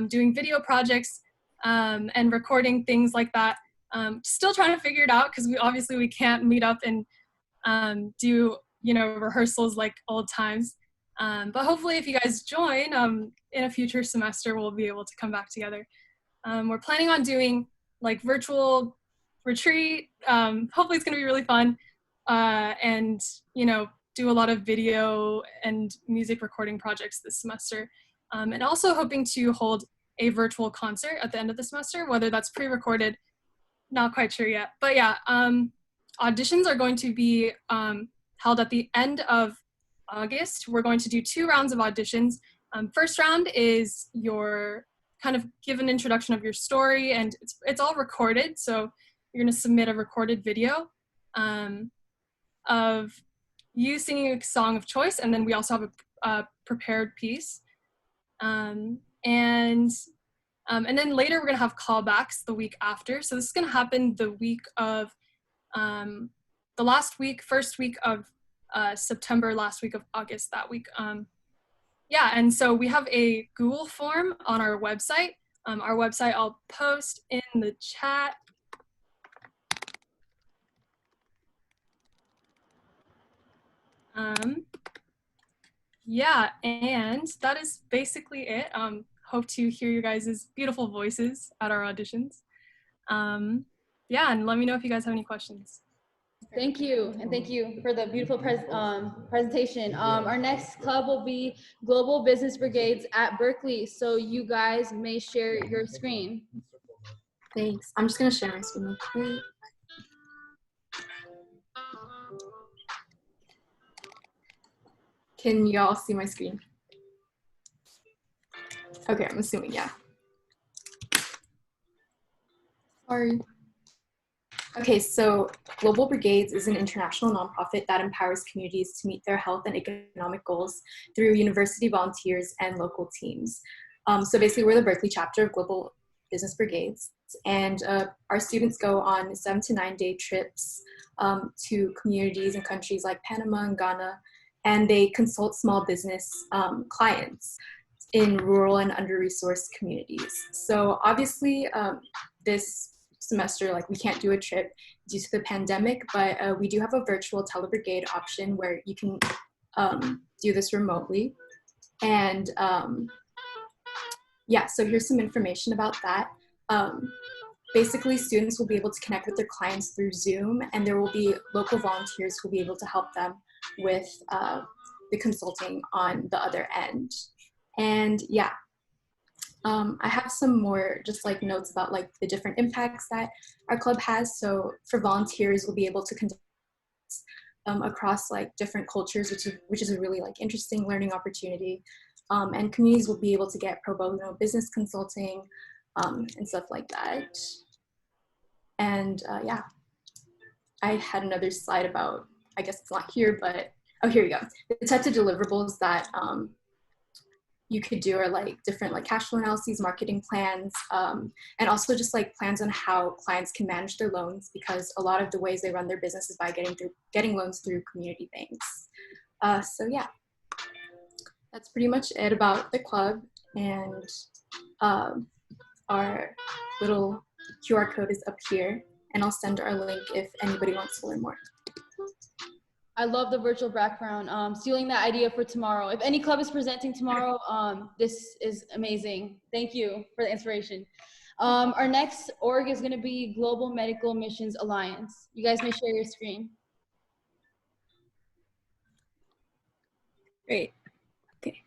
doing video projects and recording things like that. Still trying to figure it out because we can't meet up and do rehearsals like old times. But hopefully if you guys join in a future semester, we'll be able to come back together. We're planning on doing like virtual retreat. Hopefully it's gonna be really fun and do a lot of video and music recording projects this semester. And also hoping to hold a virtual concert at the end of the semester, whether that's pre-recorded, not quite sure yet. But yeah, auditions are going to be held at the end of August. We're going to do 2 rounds of auditions. First round is your kind of give an introduction of your story, and it's all recorded. So you're gonna submit a recorded video of you singing a song of choice, and then we also have a prepared piece. And then later we're gonna have callbacks the week after. So this is gonna happen the week of, first week of September, last week of August, that week. Yeah, and so we have a Google form on our website. Our website I'll post in the chat. Yeah, and that is basically it. Hope to hear you guys' beautiful voices at our auditions. Yeah, and let me know if you guys have any questions. Thank you, and thank you for the beautiful presentation. Our next club will be Global Business Brigades at Berkeley, so you guys may share your screen. Thanks. I'm just gonna share my screen real quick. Can y'all see my screen? Okay, I'm assuming, yeah. Sorry. Okay, so Global Brigades is an international nonprofit that empowers communities to meet their health and economic goals through university volunteers and local teams. So basically, we're the Berkeley chapter of Global Business Brigades, and our students go on 7 to 9 day trips to communities in countries like Panama and Ghana, and they consult small business clients in rural and under-resourced communities. So obviously this semester, we can't do a trip due to the pandemic, but we do have a virtual telebrigade option where you can do this remotely. And yeah, so here's some information about that. Basically, students will be able to connect with their clients through Zoom, and there will be local volunteers who will be able to help them with the consulting on the other end. And yeah, I have some more just notes about the different impacts that our club has. So for volunteers, we'll be able to conduct across different cultures, which is a really interesting learning opportunity. And communities will be able to get pro bono business consulting and stuff like that. And yeah, I had another slide about, I guess it's not here, but oh, here we go. The types of deliverables that you could do are like different like cash flow analyses, marketing plans, and also just like plans on how clients can manage their loans, because a lot of the ways they run their business is by getting loans through community banks. So yeah, that's pretty much it about the club, and our little QR code is up here, and I'll send our link if anybody wants to learn more. I love the virtual background. Stealing that idea for tomorrow. If any club is presenting tomorrow, this is amazing. Thank you for the inspiration. Our next org is going to be Global Medical Missions Alliance. You guys may share your screen. Great. Okay.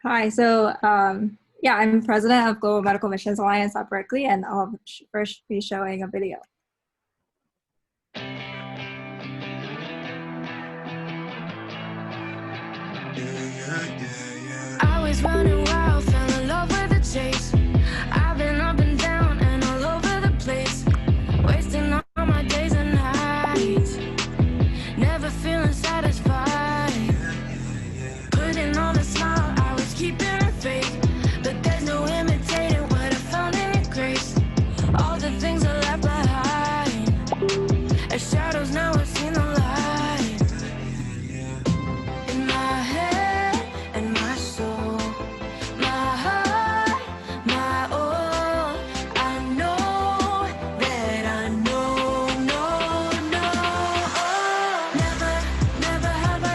Hi. So yeah, I'm president of Global Medical Missions Alliance at Berkeley, and I'll first be showing a video. I was running wild, fell in love with the chase. I've been up and down and all over the place, wasting all my days and nights, never feeling satisfied. Putting on a smile, I was keeping a faith, but there's no imitating what I found in your grace. All the things I left behind, as shadows, now I've seen the light. In my head and my soul, my heart, my all, I know that I know, never have I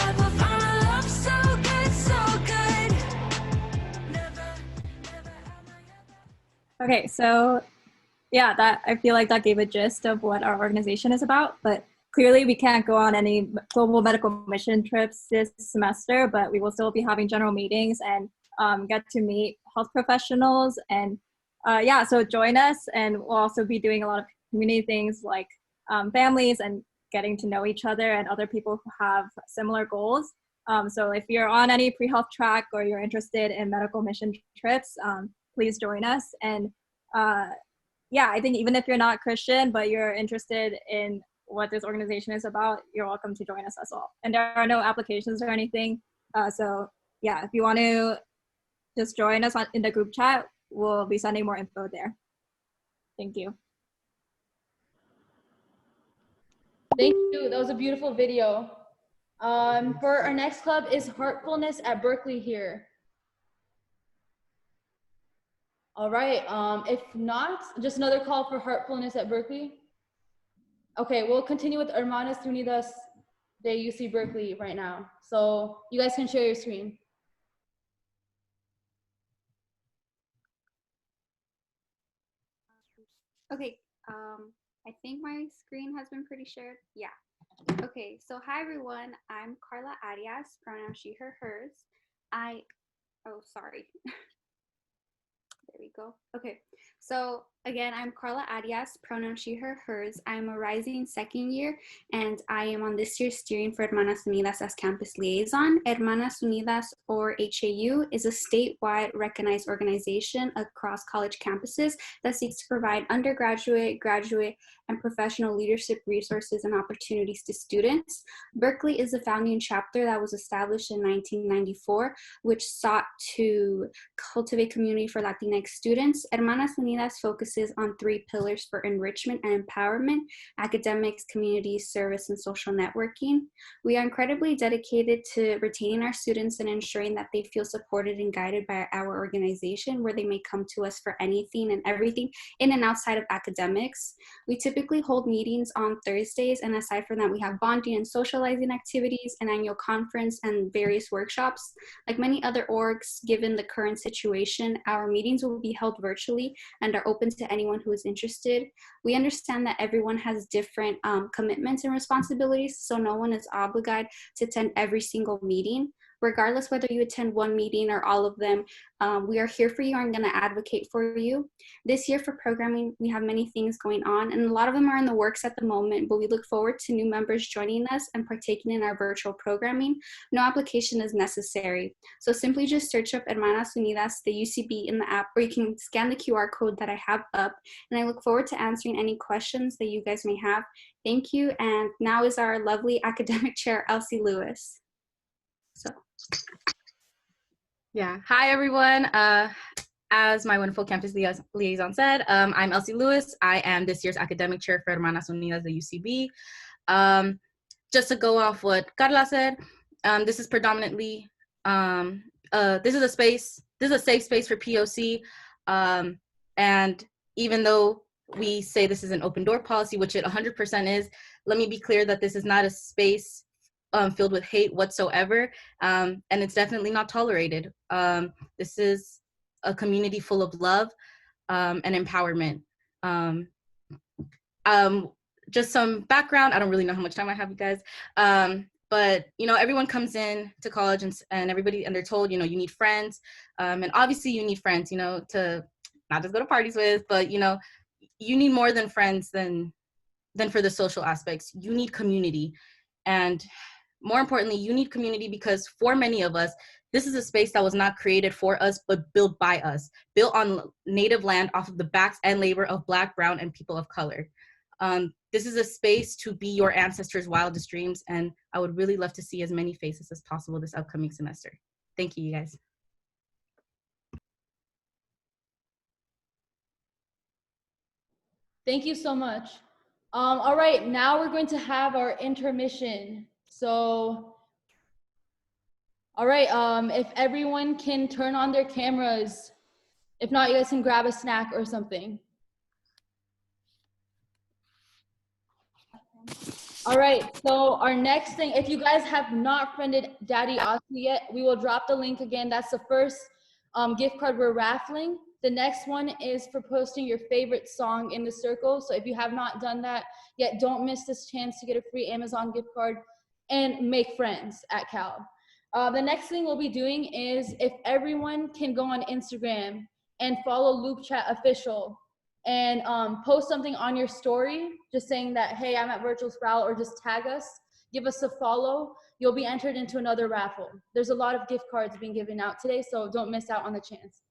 ever found a love so good, so good. Okay, so yeah, that I feel like that gave a gist of what our organization is about, but clearly we can't go on any global medical mission trips this semester, but we will still be having general meetings and get to meet health professionals. And yeah, so join us, and we'll also be doing a lot of community things like families and getting to know each other and other people who have similar goals. So if you're on any pre-health track or you're interested in medical mission trips, please join us. And yeah, I think even if you're not Christian, but you're interested in what this organization is about, you're welcome to join us as well. And there are no applications or anything. So yeah, if you want to just join us in the group chat, we'll be sending more info there. Thank you. Thank you. That was a beautiful video. For our next club is Heartfulness at Berkeley here. All right. If not, just another call for Heartfulness at Berkeley. Okay, we'll continue with Hermanas Unidas de UC Berkeley right now. So you guys can share your screen. Okay, I think my screen has been pretty shared. Yeah. Okay, so hi everyone. I'm Carla Arias, pronoun she, her, hers. Oh, sorry. There we go. Okay, so again, I'm Carla Arias, pronoun she, her, hers. I'm a rising second year, and I am on this year's steering for Hermanas Unidas as campus liaison. Hermanas Unidas, or HAU, is a statewide recognized organization across college campuses that seeks to provide undergraduate, graduate, and professional leadership resources and opportunities to students. Berkeley is a founding chapter that was established in 1994, which sought to cultivate community for Latinx students. Hermanas Unidas focuses on 3 pillars for enrichment and empowerment: academics, community service, and social networking. We are incredibly dedicated to retaining our students and ensuring that they feel supported and guided by our organization, where they may come to us for anything and everything in and outside of academics. We typically hold meetings on Thursdays, and aside from that, we have bonding and socializing activities, an annual conference, and various workshops. Like many other orgs, given the current situation, our meetings will be held virtually and are open to anyone who is interested. We understand that everyone has different commitments and responsibilities, so no one is obligated to attend every single meeting. Regardless whether you attend one meeting or all of them, we are here for you. I'm going to advocate for you. This year for programming, we have many things going on, and a lot of them are in the works at the moment, but we look forward to new members joining us and partaking in our virtual programming. No application is necessary. So simply just search up Hermanas Unidas, the UCB in the app, or you can scan the QR code that I have up, and I look forward to answering any questions that you guys may have. Thank you, and now is our lovely academic chair, Elsie Lewis. So. Yeah, hi everyone. As my wonderful campus liaison said, I'm Elsie Lewis. I am this year's academic chair for Hermanas Unidas, the UCB. Just to go off what Carla said, this is predominantly, this is a safe space for POC. And even though we say this is an open door policy, which it 100% is, let me be clear that this is not a space filled with hate whatsoever, and it's definitely not tolerated. This is a community full of love and empowerment. Just some background, I don't really know how much time I have, you guys, but you know, everyone comes in to college and everybody, and they're told, you know, you need friends, and obviously you need friends, you know, to not just go to parties with, but you know, you need more than friends than for the social aspects. You need community, and more importantly, you need community because for many of us, this is a space that was not created for us, but built by us, built on native land off of the backs and labor of Black, Brown, and people of color. This is a space to be your ancestors' wildest dreams, and I would really love to see as many faces as possible this upcoming semester. Thank you, you guys. Thank you so much. All right, now we're going to have our intermission. So, all right, if everyone can turn on their cameras. If not, you guys can grab a snack or something. All right, so our next thing, if you guys have not friended Daddy Oscar yet, we will drop the link again. That's the first gift card we're raffling. The next one is for posting your favorite song in the circle. So if you have not done that yet, don't miss this chance to get a free Amazon gift card and make friends at Cal. The next thing we'll be doing is if everyone can go on Instagram and follow Loop Chat Official and post something on your story, just saying that, hey, I'm at Virtual Sproul, or just tag us, give us a follow, you'll be entered into another raffle. There's a lot of gift cards being given out today, so don't miss out on the chance.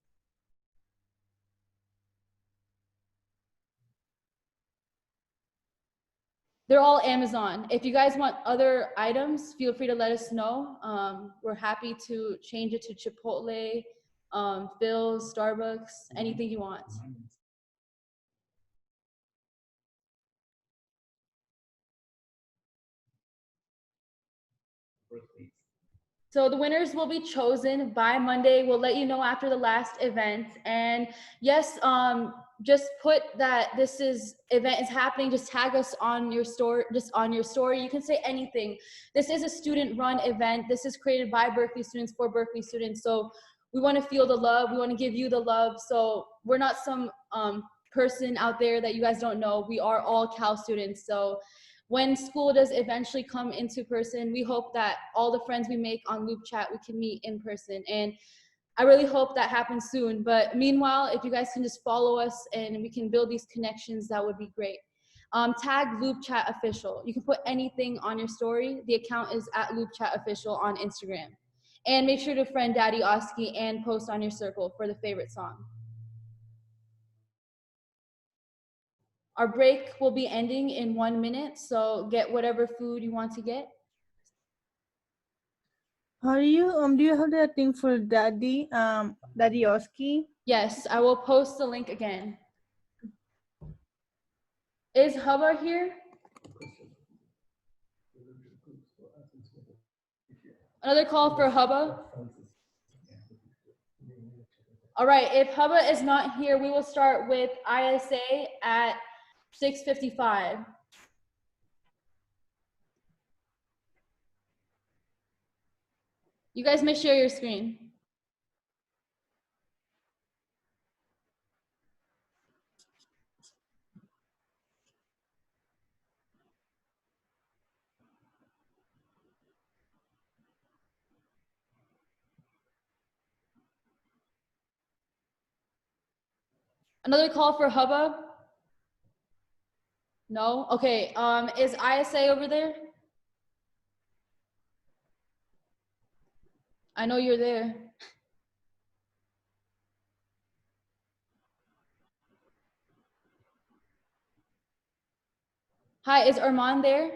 They're all Amazon. If you guys want other items, feel free to let us know. We're happy to change it to Chipotle, Phil's, Starbucks, anything you want. So the winners will be chosen by Monday. We'll let you know after the last event. And yes, just put that this event is happening. Just tag us on your story. You can say anything. This is a student-run event. This is created by Berkeley students for Berkeley students. So we want to feel the love. We want to give you the love. So we're not some person out there that you guys don't know. We are all Cal students. So when school does eventually come into person, we hope that all the friends we make on Loop Chat, we can meet in person. And I really hope that happens soon. But meanwhile, if you guys can just follow us and we can build these connections, that would be great. Tag Loop Chat Official. You can put anything on your story. The account is at Loop Chat Official on Instagram. And make sure to friend Daddy Oski and post on your circle for the favorite song. Our break will be ending in 1 minute, so get whatever food you want to get. How do you have that thing for Daddy Oski? Yes, I will post the link again. Is Hubba here? Another call for Hubba. All right, if Hubba is not here, we will start with ISA at 6:55. You guys may share your screen. Another call for hubbub? No? Okay, is ISA over there? I know you're there. Hi, is Armand there?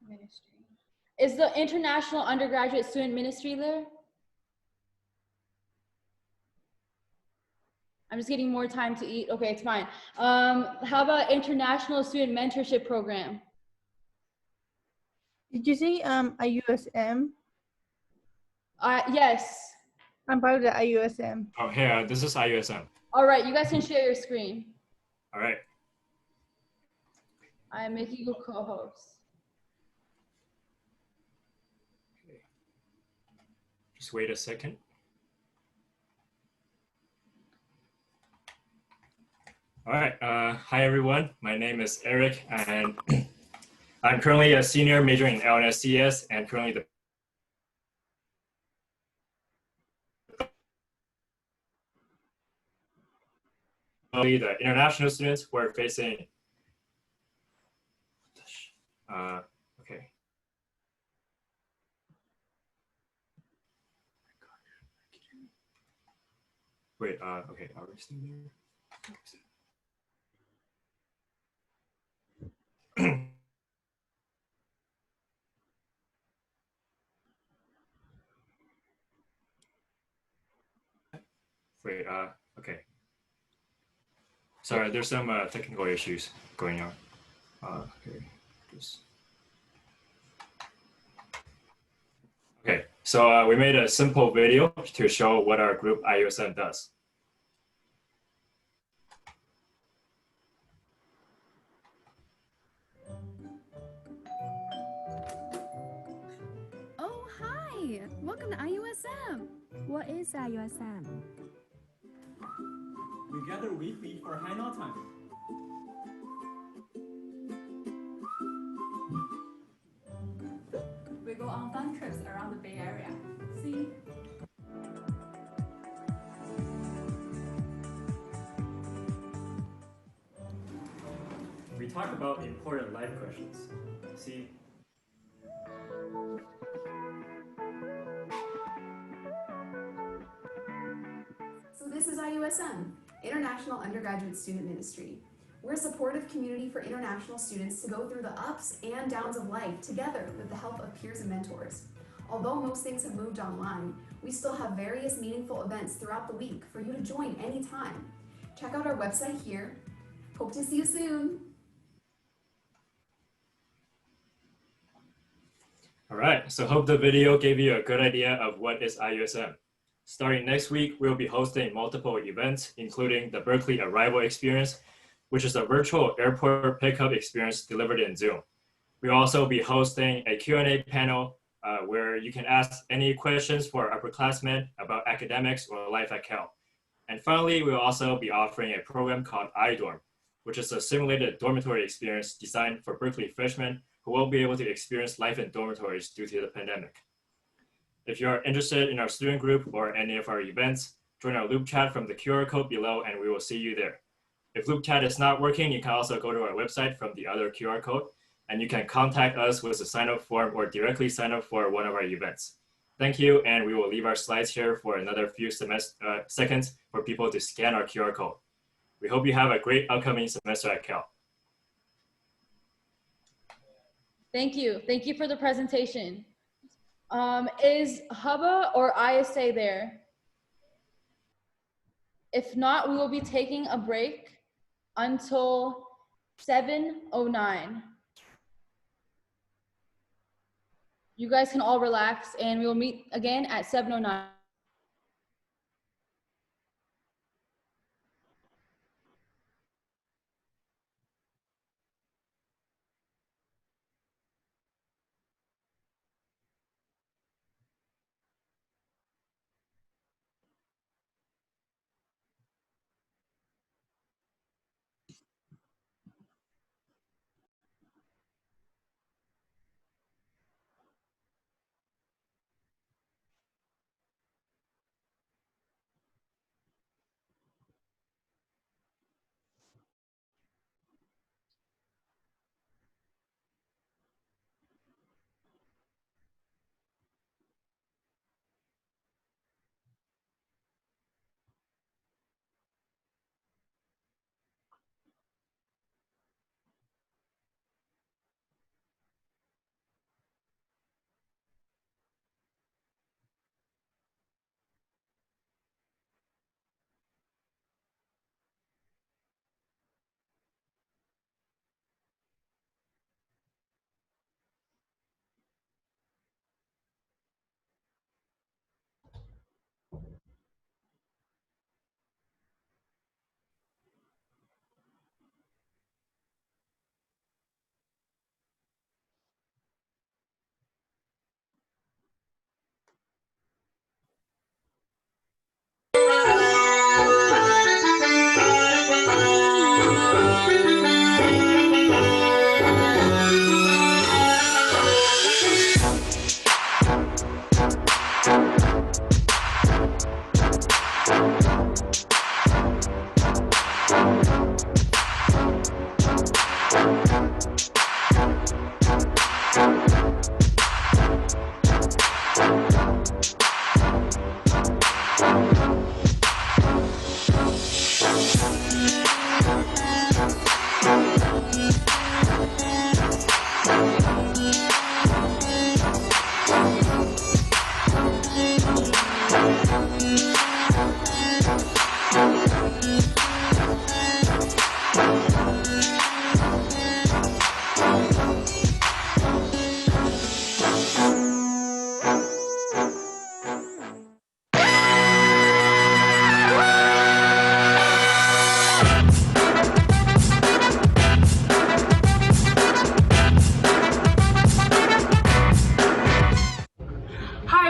Ministry. Is the International Undergraduate Student Ministry there? I'm just getting more time to eat. Okay, it's fine. How about International Student Mentorship Program? Did you say IUSM? Yes. I'm part of the IUSM. Oh, hey, this is IUSM. All right, you guys can share your screen. All right. I am making you co-host. Just wait a second. All right. Hi, everyone. My name is Eric, and I'm currently a senior majoring in LNSCS and currently the international students who are facing okay. Wait, okay, are we still there? Wait, okay. Sorry, there's some technical issues going on. Okay, okay, so we made a simple video to show what our group IUSM does. Oh, hi! Welcome to IUSM. What is IUSM? We gather weekly for hangout time. We go on fun trips around the Bay Area. See? We talk about important life questions. See? So this is IUSM, International Undergraduate Student Ministry. We're a supportive community for international students to go through the ups and downs of life together with the help of peers and mentors. Although most things have moved online, we still have various meaningful events throughout the week for you to join anytime. Check out our website here. Hope to see you soon. All right, so hope the video gave you a good idea of what is IUSM. Starting next week, we'll be hosting multiple events, including the Berkeley Arrival Experience, which is a virtual airport pickup experience delivered in Zoom. We'll also be hosting a Q&A panel where you can ask any questions for upperclassmen about academics or life at Cal. And finally, we'll also be offering a program called iDorm, which is a simulated dormitory experience designed for Berkeley freshmen who won't be able to experience life in dormitories due to the pandemic. If you are interested in our student group or any of our events, join our Loop chat from the QR code below and we will see you there. If Loop chat is not working, you can also go to our website from the other QR code and you can contact us with a sign-up form or directly sign up for one of our events. Thank you, and we will leave our slides here for another few seconds for people to scan our QR code. We hope you have a great upcoming semester at Cal. Thank you. Thank you for the presentation. Is Hubba or ISA there? If not, we will be taking a break until 7:09. You guys can all relax and we will meet again at 7:09.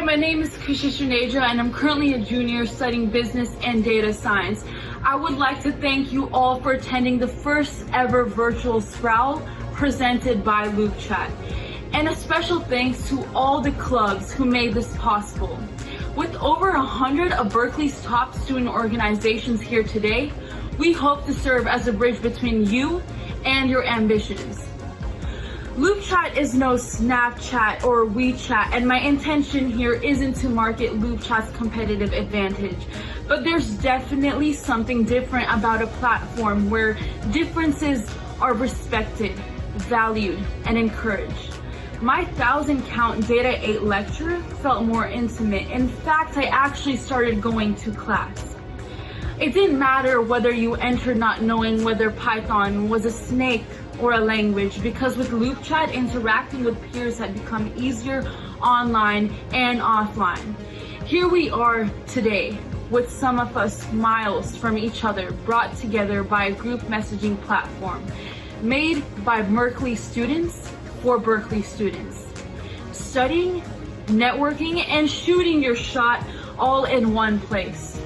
My name is Kushisha and I'm currently a junior studying business and data science. I would like to thank you all for attending the first ever virtual Sproul presented by LoopChat. And a special thanks to all the clubs who made this possible. With over 100 of Berkeley's top student organizations here today, we hope to serve as a bridge between you and your ambitions. LoopChat is no Snapchat or WeChat, and my intention here isn't to market LoopChat's competitive advantage. But there's definitely something different about a platform where differences are respected, valued, and encouraged. My 1,000-count Data 8 lecture felt more intimate. In fact, I actually started going to class. It didn't matter whether you entered not knowing whether Python was a snake or a language, because with LoopChat, interacting with peers had become easier online and offline. Here we are today, with some of us miles from each other, brought together by a group messaging platform made by Berkeley students for Berkeley students. Studying, networking, and shooting your shot all in one place.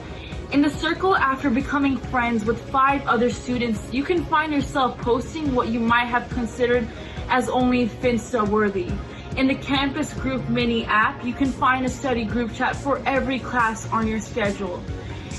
In the circle, after becoming friends with 5 other students, you can find yourself posting what you might have considered as only Finsta worthy. In the campus group mini app, you can find a study group chat for every class on your schedule.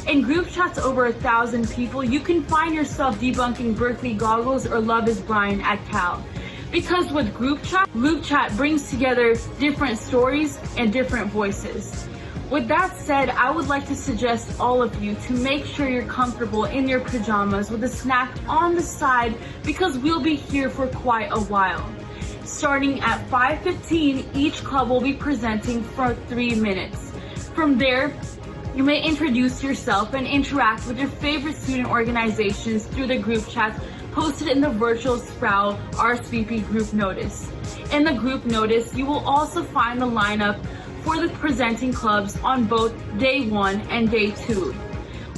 In group chats over 1,000 people, you can find yourself debunking Berkeley goggles or Love is Blind at Cal. Because with group chat, LoopChat brings together different stories and different voices. With that said, I would like to suggest all of you to make sure you're comfortable in your pajamas with a snack on the side, because we'll be here for quite a while. Starting at 5:15, each club will be presenting for 3 minutes. From there, you may introduce yourself and interact with your favorite student organizations through the group chats posted in the virtual Sproul RSVP group notice. In the group notice, you will also find the lineup for the presenting clubs on both day 1 and day 2.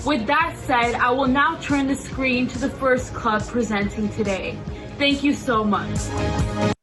With that said, I will now turn the screen to the first club presenting today. Thank you so much.